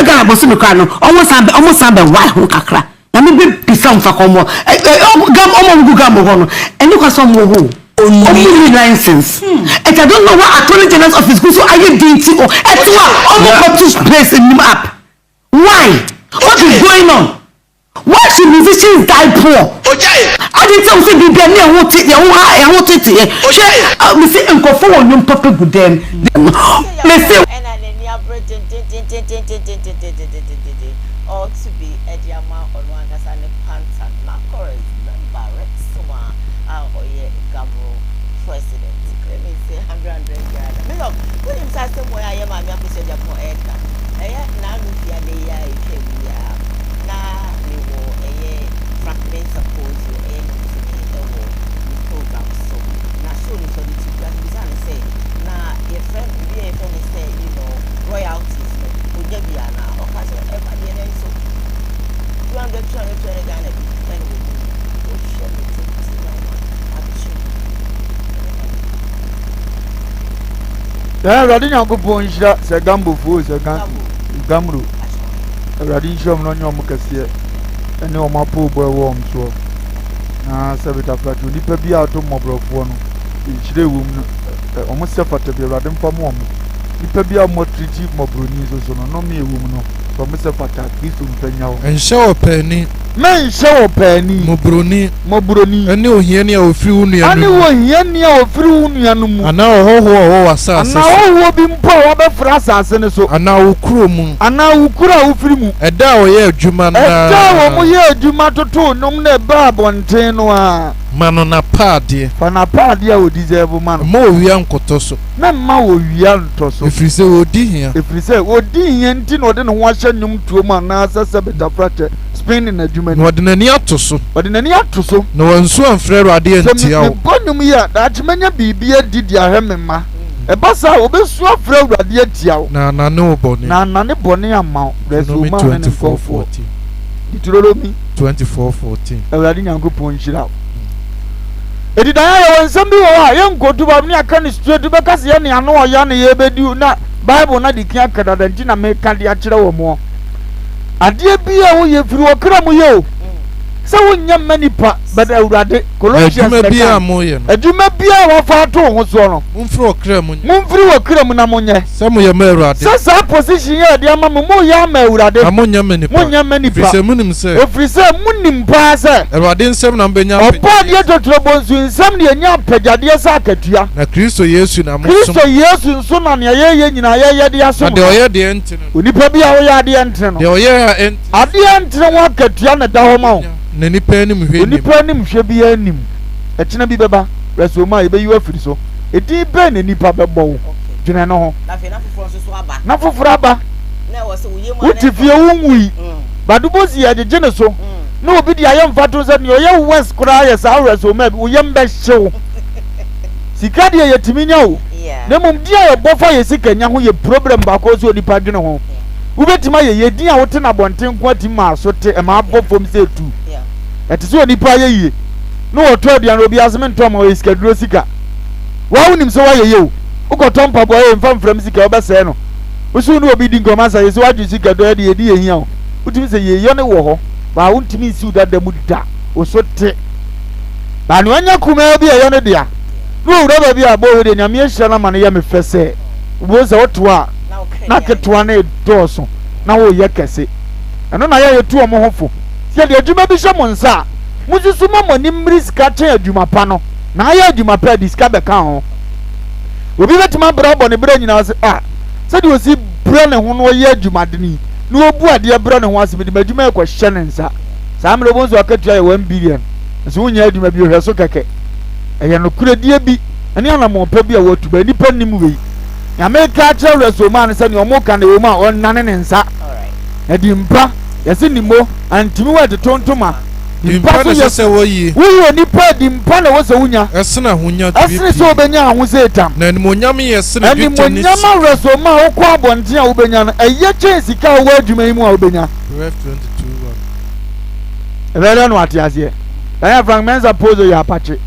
Ghana bosom. Almost have white hook akra. Let me be some for come. And look at some more. Only license. And I don't know what attorney general's office goes. So are you doing to almost place in him up? Why? What is going on? Why should musicians die poor? I didn't tell you be near what it me say and go for one papa good them. Me say or to be a diamond or one as an panther, not chorus, member, Suma, or ye Gamo president. Let me say 100 yards. Look, put him somewhere I am a episode of Moeka. Now, fragment suppose you program so now show me for the to say now your friend be a friend say you know royalties would there be an occasion ever the end so 200 Ghana and we share it yeah radin yakopon hira se gambo fu se gamro radin shom no nyom kase ene o mapo boy wo mso na sebita plato nipa bi ato mobrofo no ihire wo mu o mo sefata bi radin fam wo mu nipa bi a mo triti mobroni so no me ewo mu no so mo sefata kristo mpanya wo enhye opani men hye opani mobroni ene ohia ne a ofiri wo nua ane wo hia ne a ofiri wo nua no mu ana ohoho wo wasase ana ohoho bi mpo wo be fra asase ne so ana wo kuro mu ana wo kuro a ofiri mu eda wo ye adwuma na eda wo mo ye adwuma toto nom na ba bonten no a mano na paade fa na paade a odizebu mano mo wia nkoto so na ma wo wia nto so efrise odi hia nti no de ne ho ahye nyum tuo mu na asase betafrate spinning na adwuma no de nani atoso no wansu anfrɛ rade antia wo bonum ya da atmenya bibia didi ahemma ebasa obesu afrɛ rade atia wo na nane bone ama resu ma 24:14 Deuteronomy 24:14 awurade nyankopɔn hyira edidaya ya wonsam bi wo a yenkotu ba ne aka ne straight be kase ye ne ano oya ne ye bedi na bible na di kia kadada nti na me ka de akyerɛ wo mo ade bia wo ye firi wo kra mu ye o se wo nya manipa bada awurade Colossians adwuma bia wo fa to ho so no mumfiri wo kra mu na monye se mo ye ma awurade sa position ye de ama mo ya ma awurade amonya manipa se munim se ofiri se munim pa se awurade nsem na mbenya pe opa de totoro bonsu nsem de nya pagade sa akatua na Kristo Yesu na mo Kristo Yesu nso na ne ye nyina ye de aso de oye de enti no onipa bia wo ya de enti no de oye enti ade enti no akatua na da ho ma wo na nipa anim hwe nipa anim hwe bi anim ekyina bi beba resoma ebe yi afiri so edi be na nipa bebo wo dwene no ho na foforo aba na wo se wo yemu na utifie wunwi badubozi ya de gene so na obi di ayem fato se ne oye west kura ya sa resoma wo yem be hyew sika de ye timinya wo na mum di aye bofa ye sika nya ho ye problem ba ko so nipa dwene ho ubetima ye din a wote na bonten ko atima so te e ma bofom se tu eti so nipa ye no woto aduan obi asement ma we sika duro sika wa wonim so wa ye o ukoto mpabo ye mfa mfram sika obese no usu no obi di ngoma sa ye so waju sika do ye di ehia o utimi se ye yo ne wo ho ba wontimi si udada mu da o so te ba no anya kuma bi ayo no dia no wura bi abo we de nyame ehira na ma no ye me fese wo se woto a na keto na edoso na wo ye kese eno na ye tu omo hofo se de adwuma bi hye mo nsa mususu ma ni mriska chen adwuma pa no na aye adwuma pa diska be kan ho obi betima bra bo ne bra nyina se se de osi bra ne ho no ye adwuma de ni no obu ade bra ne ho asebe de adwuma e ko hye ne nsa saa mre bo nso akatua ye 1 billion so wonya adwuma bi hwe so keke eye no kure die bi ani anamo pa bi a wotu ba nipa nim wei America travel so man se ne omo kan e wo ma on nane ne nsa edi mpa yesi nimo antimi wa de tontoma dimpa ne se wo yi wo nipa dimpa na wo se wunya esena hunya tibi esena so obenya ahu se etam na ni monyam yesena bitanisi ani monyam reso ma wo kwa bonte a obenya no eye chance ka wo adwuma yi mu a obenya Rev 22 ebele no atiase ya Frank Mensa pozo ya apache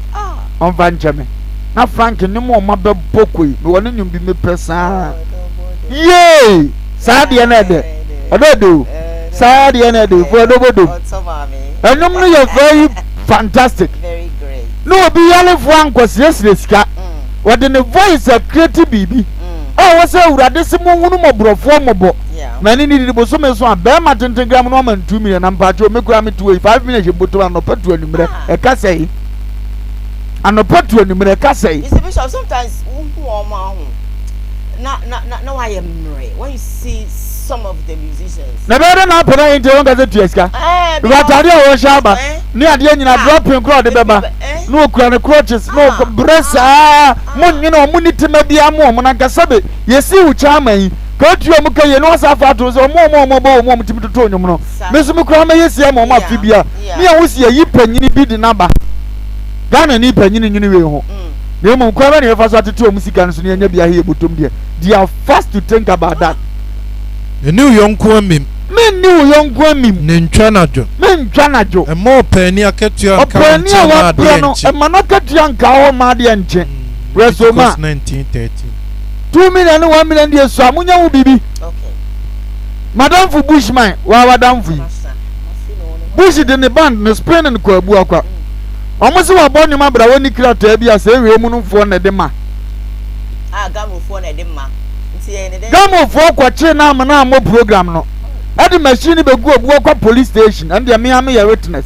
on van cheme na Frank ni mo ma be bokoi me woni nyum bi me pesa ye saade na de ododo saade na de fo odobodo enum no you very fantastic very great no obi yale fo ankwose sika wode ne voice a creative bibi wo se urade se mo hunu mo brofo mo bo mani ni dibo so me so abe ma tentegram no man 2 million na mpacho me kura me 5 million boto anopatu animre e ka sei anopatu animre e ka sei is bishop sometimes who o ma hu na why emre when you see some of the musicians na better na pera inte won gaze tueska because ade o shaba ni ade nyina dropping crowd de beba no okura ne crutches no bresa mun nyina o munitema bia mo na gasabe yesi u chaman ka tuo mu ka ye no safa to so mo bo mo timitoto nyum no mesu mu kura ma yesi am o ma fi bia ni a wosi yi panyini bi di naba Ghana ni panyini nyini we ho na mo kura na ye fa so ateto musika no so ne anya bia he botom dia they are fast to think about that. Enu yonko amim. Men ni yonko amim. Ne ntwa najo. Men ntwa najo. E mo pani akatua nka. Opani wa no e manakatua nka ho ma de nche. Resoma 1913. 2 million 1 million de so amunya wo bibi. Okay. Madam fu Bushman wa madam fu. Bush de ne band ne Spain ne ko abu akwa. Omo se wa bonu ma bra woni krata bia se ewe mu no fo na de ma. Gamo fo na de ma. Gamo for kwache na amana mo program no. Adi machine be go obu kwa police station and they me your witness.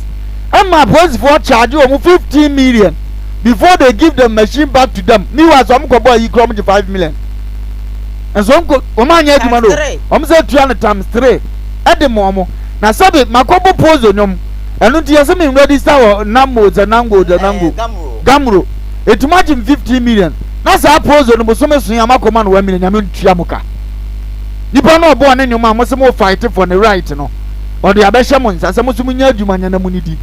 And my police for charge o 15 million before they give the machine back to them. Me was am ko boy you come to 5 million. And so ko o ma nya aduma do. Om say 200 times 3. Adi mo na sabe makobo pose nyom. Enu ti yase me register o nambo za nango gamro. It imagine 15 million. Na sa pose no bosome sun amakoma no 1 million nyame ntua muka nipa no obo ne nyuma mo se mo fight for the right no o de abehye mo nsa se mo so munya adwuma nya na munidi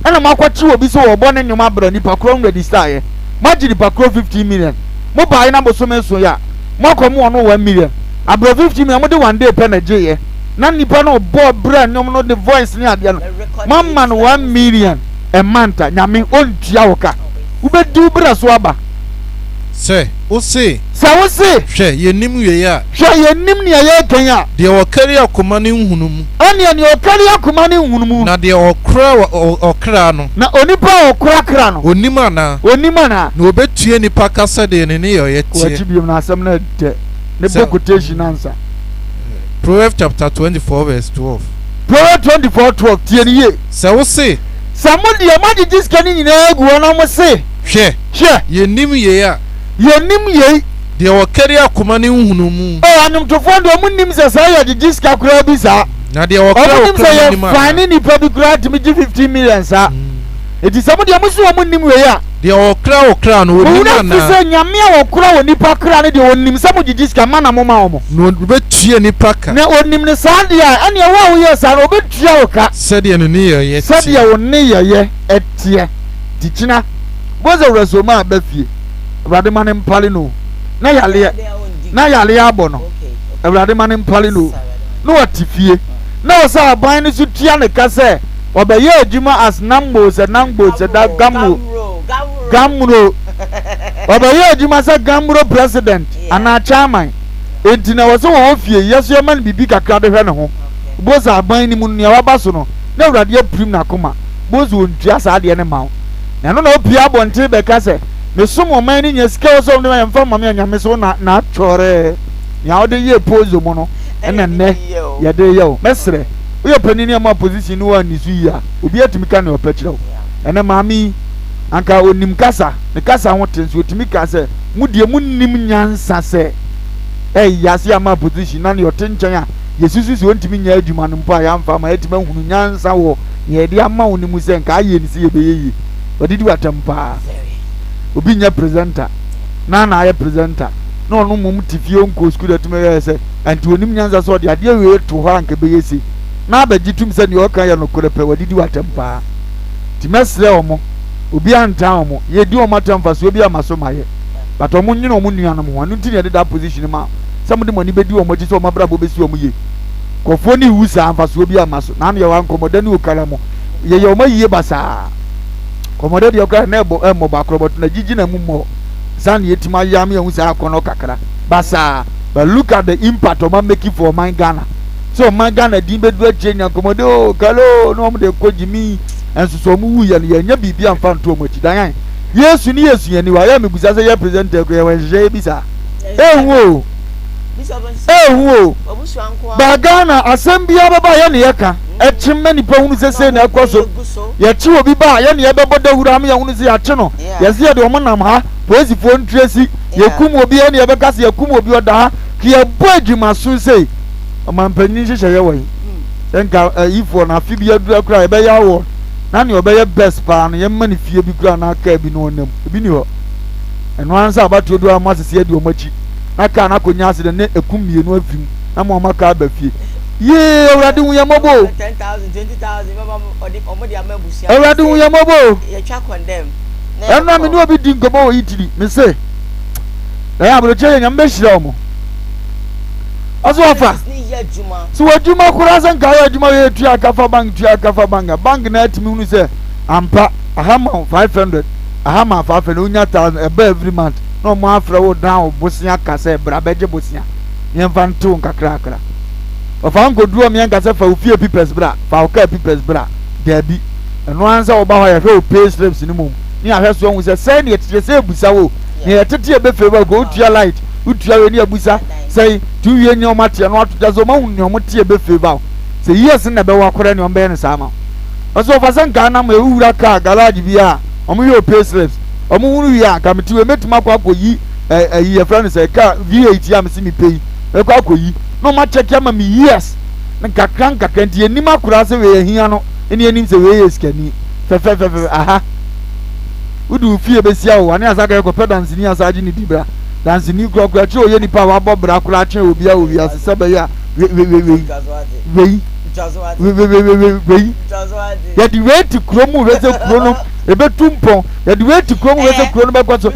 ana makwachi obi so obo ne nyuma bra nipa kro register ye maji nipa kro 15 million mo bai na bosome sun ya mo komo no 1 million abro 15 million mo de one day pe na je ye na nipa no obo bra nyom no the voice ni ade no mamma no 1 million a month nyame ontua wo ka ubedu bra so aba Say, o say. She ye nim ye ya. She ye nim ni ye kenya. De o carry akoma ne hunum. Ani o carry akoma ne hunum. Na de okra no. Na onipa okra kra no. Onima na. Na obetue nipa kasa de ne ye tie. Wachi biom na asem na de. Ne quotation answer. Proverbs chapter 24 verse 12. Proverbs 24:12 tie ni ye. Say o say. Samudi e magi diskani nyina egu na mo say. She ye nim ye ya. Yenim ye de o carry akoma ne hunumu anum to fondo munnim se say ye diska kura bi sa na de o kra ni ma fine ni probi kura to me 15 million sa eti samu de amusu munnim we ya de o kra no oni na na se nyame a okura woni pa kra ne de onnim samu diska mana mo ma omo no betue ni paka na onnim ne sa de a ene wa wo ye sa no betua wo ka se de ne ye se de wo ne ye etie tichina boza resoma abafie Brother man pali no na yale abo no Brother man pali no atifie na o sa aban ni su tia ne ka se obaye adwuma as nambo se da gamro obaye adwuma se gamro president ana chairman entina wo so wo fie yeso man bibi kakra de hwe ne ho boza aban ni mu ne wa baso no na Awurade aprim na koma boza ontua sa de ne mawo na no na opia bonte be ka se me som o man ni nya sika so no ya mfa mama nya me so na chore ya ode ye pose mo no ena ne ya de yo mesre we opani ni ma position no ani su ya obi atimi ka na opa kire wo ena mami anka onim kasa ne kasa ho tenso otimi ka se mudie munnim nyansa se yasi ama position na ne otenchen a yesusu so ontimi nya adwuma no mpa ya mfa ma etima hunu nyansa wo ye de ama wonimu se nka aye ni se ye beyeye odidi watampa obi nya presenter na aye presenter na onu mum tifie onko school atime se anti onim nyansa so de ade we to ho anka beyesi na abagitum se ne oka ya no korepe odidi watampa timesre omo obi anta omo ye di omo atamfa so obi amaso maye but omo nyina omo nuanom ho anu ntini de that position ma some de money be di omo ti so omo brabo be si omo ye kofo ni wusa amfa so obi amaso na na ye wan komoda ni okara mo ye omo yiye basa komoda de okara na emo ba krobot na jiji na mummo san yetima yam ye wusa akono kakra basa but look at the impact of man making for man Ghana so man Ghana din be do agenya komoda o kalo no omo de kojimi enso so mu wuye ne nya bibia amfa nto omo ti dan yesu ni yesu ye ni wa ya mebusa se ye presenter ko ye wenje bisa ewo ba Ghana asembia baba ye ne yeka echimma nipa hunu sese na akoso ye chi obi ba ye ne ye beboda hura am ye hunu se ya chi no ye se ye de omo nam ha polisi fo ntresi ye kum obi ye ne ye bekase ye kum obi oda ha ki ye bo adwuma so sei omampanyin hye ye wai enka ifo na afi bi adura kura ye be ya wo na ne obeye best pa no ye mani fie bi kura na aka bi no onam bi ni ho eno ansa abatu do amasese edi omachi na ka na konya ase de ne ekum mienu afim na mo maka ba fie ye awrade hu ye mobo 10,000 20,000 baba omo de amabusia awrade hu ye mobo ye twa condemn eno me ni obi di nkomo yitiri me se na ya bro che nyam be hira omo aso afa so adwuma kura san ka ya adwuma ye tua kafa bank na atimi hunu se ampa ahama 500 ahama 500 unya 1000 ebe every month no mo afra wo down bosia kase bra beje bosia yemfa nto nkakrakra ofa nkoduo me nkase fa ofie pipes bra fa oka pipes bra dabi eno ansa oba ho ya hwe pay slips ni mum ni ahwe so hu se say ne tete se busa wo ne yetete e be favor go tua light utua we ni abusa say tu wie nyo mate no atoja zo ma hu nyo mate e be favor say yes na be wa kora ni ombe ne sama oso fa san ka na ma ewura ka garage bia omo yo pay slips omo hunu ya ka meti we metuma kwa koyi ye friend say ka VAT am si mi pay e kwa koyi no ma check am mi yes na kakran die ni makura se we hia no eni enim se we yes kani fe aha udu fie be sia wo ani asaka ko pedance ni asaji ni dibra dance ni kura che oye ni pa wa bobra kura che obi asese be ya we ya di wait kromu we se krono ebe tumpo ya di wait kromu we se krono be kwaso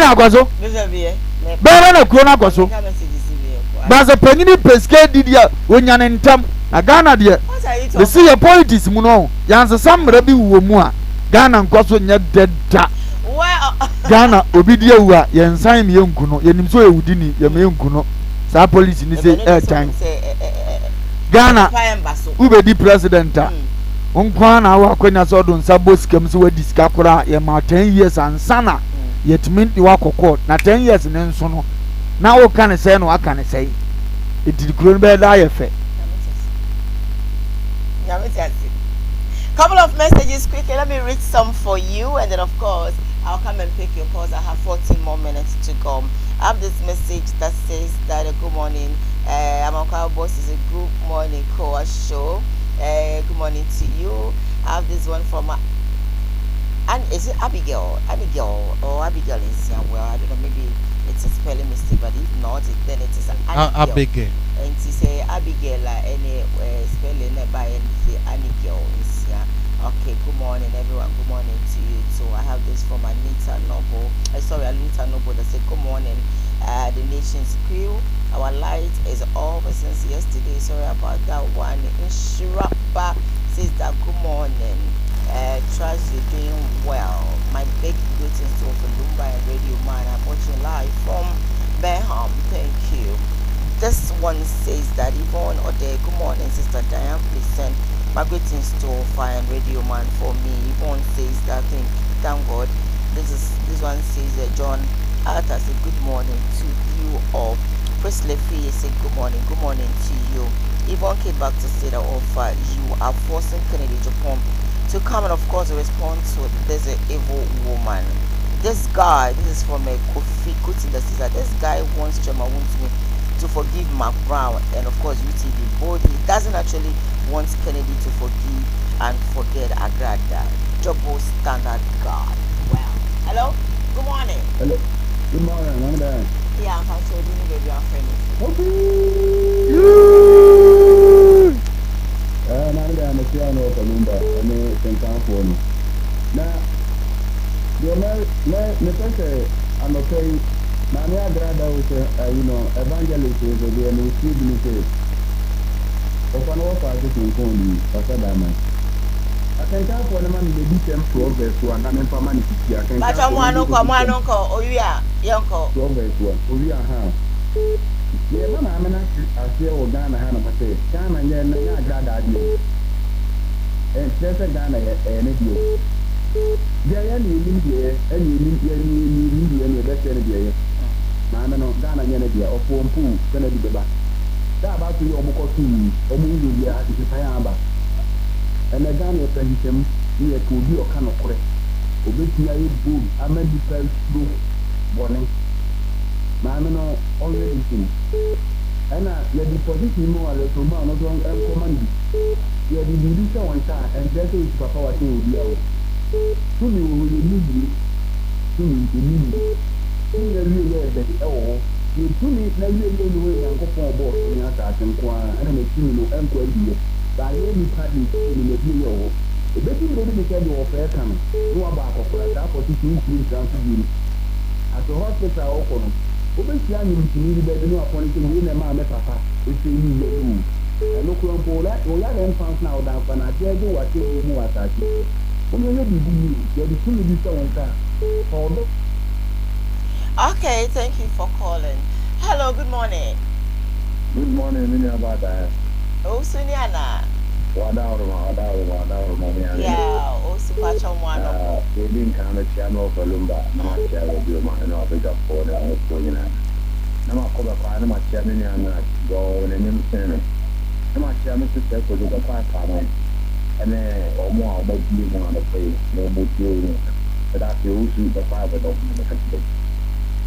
na kwaso be na krono kwaso ba za panyini peske didia onya ne ntam na Ghana de the see your politics mu no yanse samra bi wo mu a Ghana nkwaso nya deda Ghana obi die wu a ye nsan me yenkuno yenim so ewudi ni ye me yenkuno sa police ni say time Ghana ube di president a onkwa na wa kwanya so do nsa boskam so wadi sika kora ye ma 10 years ansana yetimi di wa kokko na 10 years ne nso no na o kan say no aka ne say edidi kuro be da ye fe. Couple of messages quickly. Let me read some for you, and then of course I'll come and pick your calls. I have 14 more minutes to go. I have this message that says that good morning. Amanka boss is a good morning Koowaa Show. Good morning to you. I have this one from and is it Abigail or Abigail is well, I don't know, maybe it's a spelling mistake, but if not then it is Abigail. And she say Abigail any spelling by Abigail is okay. Good morning everyone, good morning to you. So I have this from Anita Noble. Anita Noble that said good morning the nation's crew. Our light is off since yesterday. Sorry about that one. Inshirapa says that good morning. Trust you're doing well. My big greetings to Lumba and Radio Man. I'm watching live from Birmingham. Thank you. This one says that Yvonne Ode, good morning, Sister Diane. Please send my greetings to Fire and Radio Man for me. Yvonne says that thank God. This one says John Arthur said good morning to you all. Presley Fee said good morning to you. Yvonne came back to say that offer you are forcing Kennedy Japan to come and of course respond to this evil woman. This guy, this is from a Kofi Kuti that says that this guy wants KUMAWOOD to forgive Mark Brown and of course UTV, but he doesn't actually want Kennedy to forgive and forget Agrada. Double standard guy. Wow. Hello? Good morning. Hello. Good morning, I'm there. Yeah, I'm told you baby I'm friendly. I'm there, I'm a piano for Lumba, and I can count for me. Now, you're not, I'm okay. Mami Agrada was evangelist is a dear new civil. Open all parties in Condi, Pastor Diamond. I can count for the man the decent progress to an unemployment. But I'm one uncle, oh yeah, uncle. Progress one, oh yeah, yeah, I'm an actor, Ghana, Hannah, say, Ghana, and then Agrada. And there's a Ghana, and it there are any India, any best energy. Mamma no Ghana Yanabia or Form Poo, Kennedy Baba. That about the Omokotu, Omuya, is a Payamba. And the Ghana President, near Kudu or Kanokore. Obituary boom, I made the first book, warning. Mamma no, already seen. And you had the position more or less from one of them and command. You had the Lucia one time, and that's what Papa was saying. To me, who you need, to me, you need. You to me, now you know, and go for a boss in your attack and a criminal and by any party in the video. The betting baby can do a fair coming. No about that for 2 things down to you. At the hospital, open. Open young to me, the new appointing win a man, Papa, if you need your room. And look on for that, or young found now down for I tell you what you know attack. When you be, you're the two be so on time. Okay, thank you for calling. Hello, good morning. Good morning, Mini Abada. Oh, Sunyana. Wadaw, yeah, oh, Supacha one. They didn't come at Channel for Lumba, not Channel, you might know, pick up for the Ponyana. I'm a cover fire, my chairman, and go in an instant. I'm a chairman to step with the 5 pound. And then, or more, about you on the place, no more you. But after you shoot the 5 of them.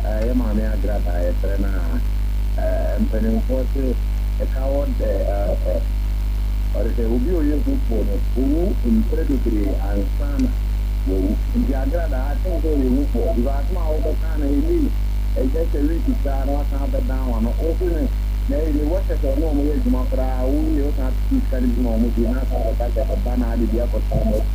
I am a man, Agrada, and penning for a coward, or if they will be a good for who incredibly and son. The Agrada, I think they will for. You are now the kind of elite, and just a little star, not have the down, open it. Maybe what is a normal way to Mafra, who you have to speak at this moment, you have to attack a banana, the upper side.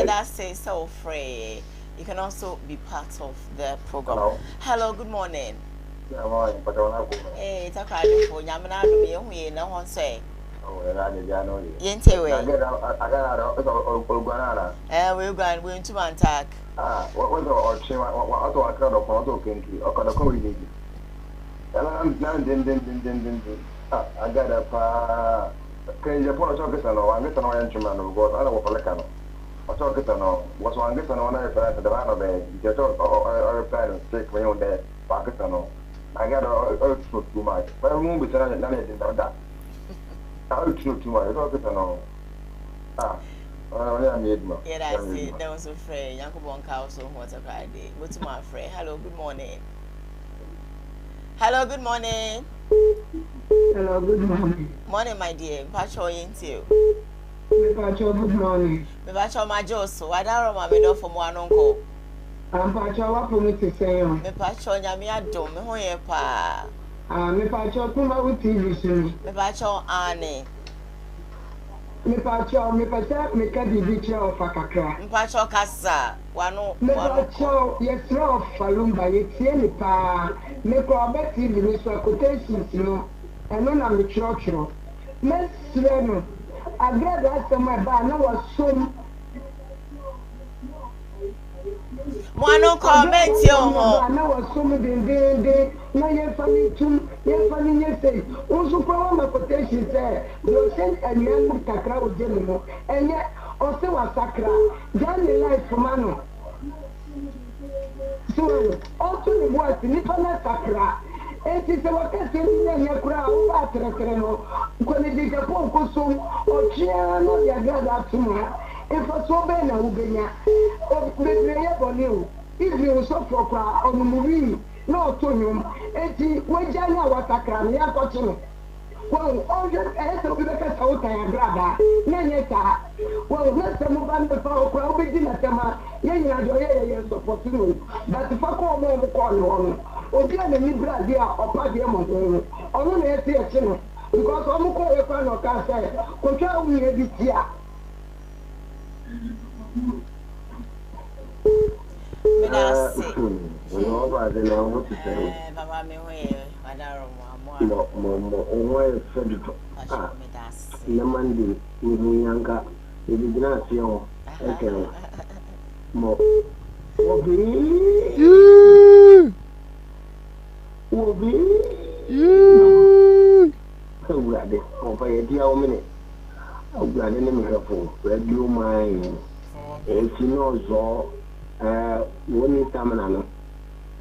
That says so free. You can also be part of the program. Hello, good morning. Hey, it's a crowd for Yamana. We no one say. We're going to attack. What was our chain? What was our auto country or kind of community? I got a crazy upon a chocolate and one get an orange man who got out of a lecano. A chocolate was one get an honor at the van of a or plan take my own day, Pakistan. I got a too much, but I won't be telling that. I'll too much. Yeah, that's it. That was a friend. Uncle Bonka so what a Friday. What's my friend? Hello, good morning. Hello, good morning. Hello, good morning. Morning, my dear. Pacho into. Pacho, good morning. Pacho, my Joso. I don't remember from one uncle. I'm Pacho, what for me to say? Me Pacho, Yamia Dome, Hoye Pa. Me Pacho, KUMAWOOD TV. Me Pacho, Annie. Me Pacho, me Pacho, me Kadi Bicha of Akakra. Me Pacho Kasa. Wano. Me Pacho, yes, no, Falumba, yes, any pa. Me Koowaa TV, me so quotations, no. ɛno na mekyerɛkyerɛ mɛsrɛ no agrada asɛm a ɛbaa na wasom Mwano comment yo na wasom dendenden na yɛmfa ne tum yɛmfa ne nyɛ sei nso kora wama quotation sɛ deɛ ɔhyɛ anua no kakra ɔgye ne no ɛnyɛ ɔse wasakra gya ne life ma no so ɔto ne bo ase nnipa no sakra enti sɛ wɔkɛsɛ ni na ɛnyɛ koraa woba atrɛtrɛ no nkɔnedi japo nkosom ɔtwea na ɔde agrada atom ha ɛfa so ɔbɛn na wobɛnya bebree yɛ bɔne o israel sɔfoɔ koraa ɔnomwii na ɔto nnwom enti wagya ne a wasakra no yɛakɔkye no wɔn ɔhwɛ ɛyɛ sɛ obi bɛka sɛ wotan agrada na ɛnyɛ saa wɔn na sɛ moba no bɛfa hɔ koraa wobɛdi n'asɛm a yɛn nyina deɛ ɔyɛ yɛ sɔpɔto no but fa kɔ ɔmo ɔmo kɔɔ ne hɔ no obi a n'ani bere adeɛ a ɔpa deɛ mɔ no ɔno na yɛte yɛkye no because ɔmo kɔɔ yɛ kora na ɔka sɛ kɔtwa awunyɛ bi tia Baba me hoye wadaro woni stamina no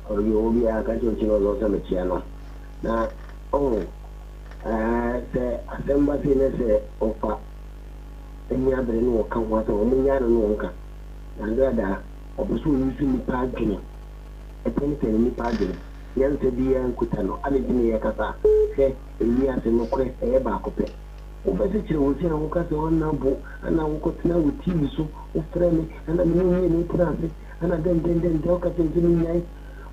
obi obi aka chochi no lo sama chiano na se asemba sine se ofa enya bere no ka wa so mo nya no nka na ngada obusu yusu ni pagini epeni ni pagini yan se biya nkuta no ale dini ya kasa se eni ase no kwe e ba kope obese chire wosi na nka se wona bo ana nko tina wuti biso ofreme ana ni ni prase ana den da ka tin tin yayi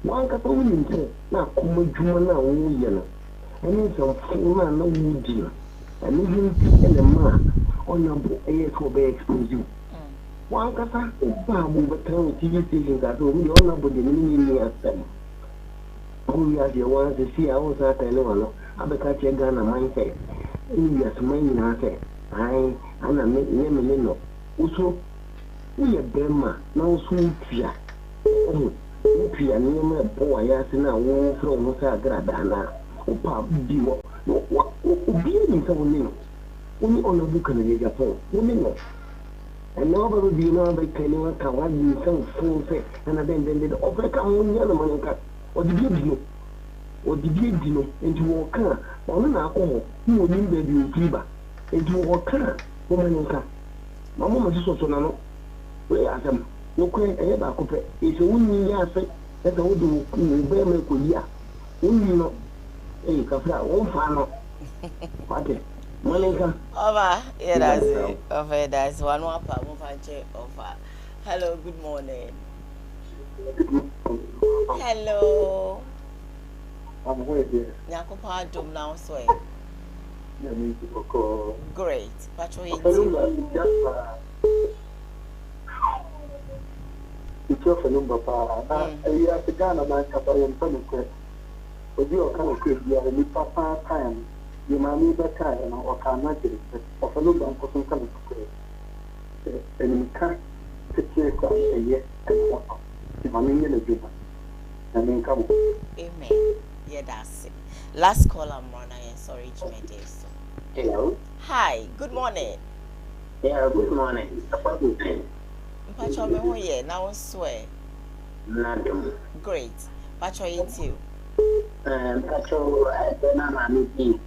wan ka so ni nte na kuma juma na wo ye no ani so funa na wudi ani yin ene ma onya bo e so be explosive wan ka sa ba bu betan TV station ga do ni ona bo de ni asem ko ya je wan se si awo sa ta ne wano abeka che Ghana mindset ni ya smai na se ai ana me no uso uye bema na uso upia upia ni me bo ya se na wo fro mo sa agrada na upa bi wo ubi ni so ni uni ona buka na ya fo uni no and no ba bi no ba kani wa ka wa ni so fo se na den o fe ka ho nya na manka o di bi no enti wo ka ono na akọ mo ni be bi o ba enti wo ka o manka mama ma so na no we asem no kwen e ba ko pe e so wunni ya se e da wodo ku be me ko dia wunni no e ka fra wo fa no pate manka over yeah that's it over that's one more pa mo fa che over hello good morning hello I'm waiting. Nyakopa dum now so Yeah, me to great patrol it's your number pa ya te Ghana man ka pa yem panu ko obi o kan ko bia ni papa time ni mami be ka na o ka na jiri o fa no ban ko sun kan ko en ka te ke ko ye ni mami ni le juba na min ka mo amen yeah that's it last call I'm running sorry Jumedes hello hi good morning yeah good morning patrol me ho ye now swear nadum great patrol you too patrol na mami ti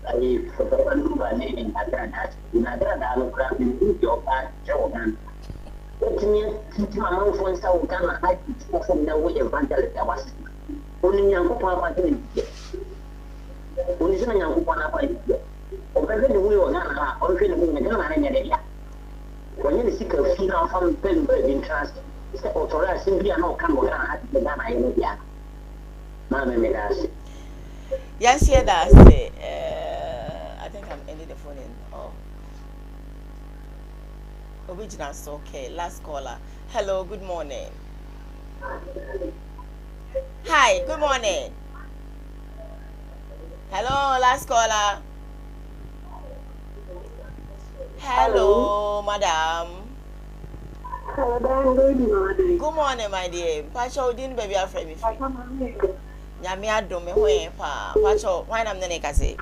ai papa number ni na da no kra ni jo pa jo gan titi mama fo nsa wo kana ai titi fo na wo evangelist awasi oni nyanko pa pa ni oni sina nyanko pa na pa ni o ka de wo na na o fe ni ni na na nya de ya wonye ni sika fi na fam pen be interest se authorize simply na o kan wo na ha de na na ye ya ma me das yes yeah that's it I think I'm ending the phone in original so okay last caller hello good morning hi good morning Hello, last caller. Hello, madam. Good morning, my dear. Pacho didn't baby afraid me. Nyame adom me ho pa. Pacho, why am the neka say?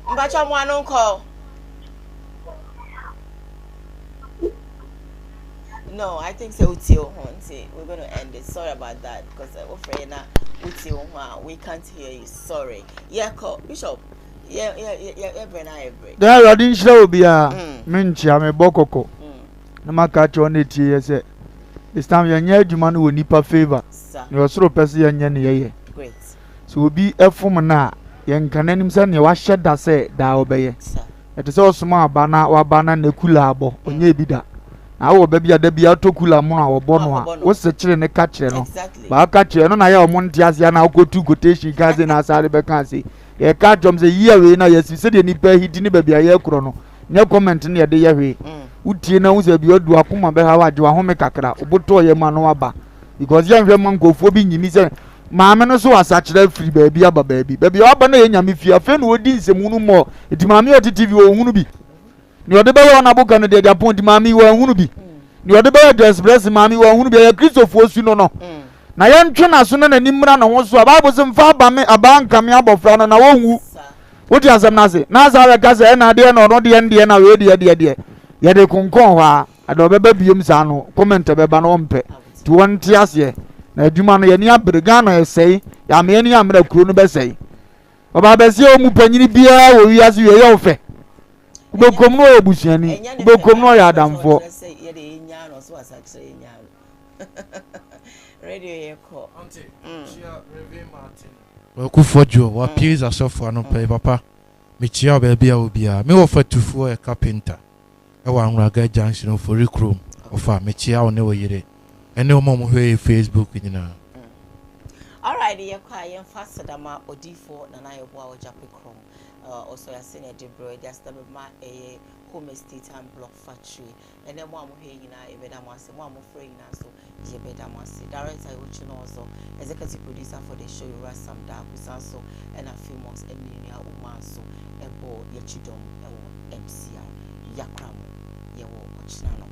Pacho mo anon call. No, I think so. We're going to end it. Sorry about that because we're afraid now. We can't hear you. Sorry. Yeah, call Bishop. Yeah. There are things that will be a minch. I'm a bokoko. No matter on it. Yes, this time you're near you man who nipa favor. You're so person and great. So will be a fomana. Young canem son, you wash that say that obey. It is all small banana or banana nekulabo on ye bida. Awo baby a debi atokula mo a obono a wo se kire ne ka kire no ba ka kire no na ya omo ntiase na akotu quotation gaze na asare be kan se ye ka jom se yiye we na yesi se de nipa hidi ne baby aye kro no nye comment ne ye de ye hwe utie na wo se bi odu akoma be ha waje wa home kakra oboto ye ma no aba because ye hwe man kofo bi nyimi se maame no so asa kire free baby aba baby aba na ye nyame fi afa na odi nsemu no mo eti maame oti tv wo hunu bi ni ode be na buka no de Japan di mami wa hunu bi ni ode be express mami wa hunu bi ya Christopher osu no na ye ntwe na so na nimra na ho so Bible se mfa aba me abanka me abofra no na wo hu wodi asem na se na sa we ka se na de no de ndie na we de ye de konkon ho a ado be ba biem sa no comment be ba no mpe ti won ti ase na adwuma no ye ni abrega no esei ya me ni amra kuro no be sei baba be se o mu panyini bia wo wi ase ye ye ofe Bokom no ebusiani bokom no ya adamfo radio ye ko Kufojo wa pizza sofa no pay papa me chia baby a obia me wo fatufu e carpenter e wa nwraga junction for recruit ofa me chia o ne wo yire ene o mom hwe Facebook nyina alright ye kwa ye fast dama odifo na na ye bo a jape krom also ya senior debro just ma a home estate and block factory and then mo he nyina e beda mo ase mo free nyina so je beda mo ase director I would know also executive producer for the show you some da kusanso and a few months and nia umanso ebo ye chidom e wo MCI yakramo ye wo ochina no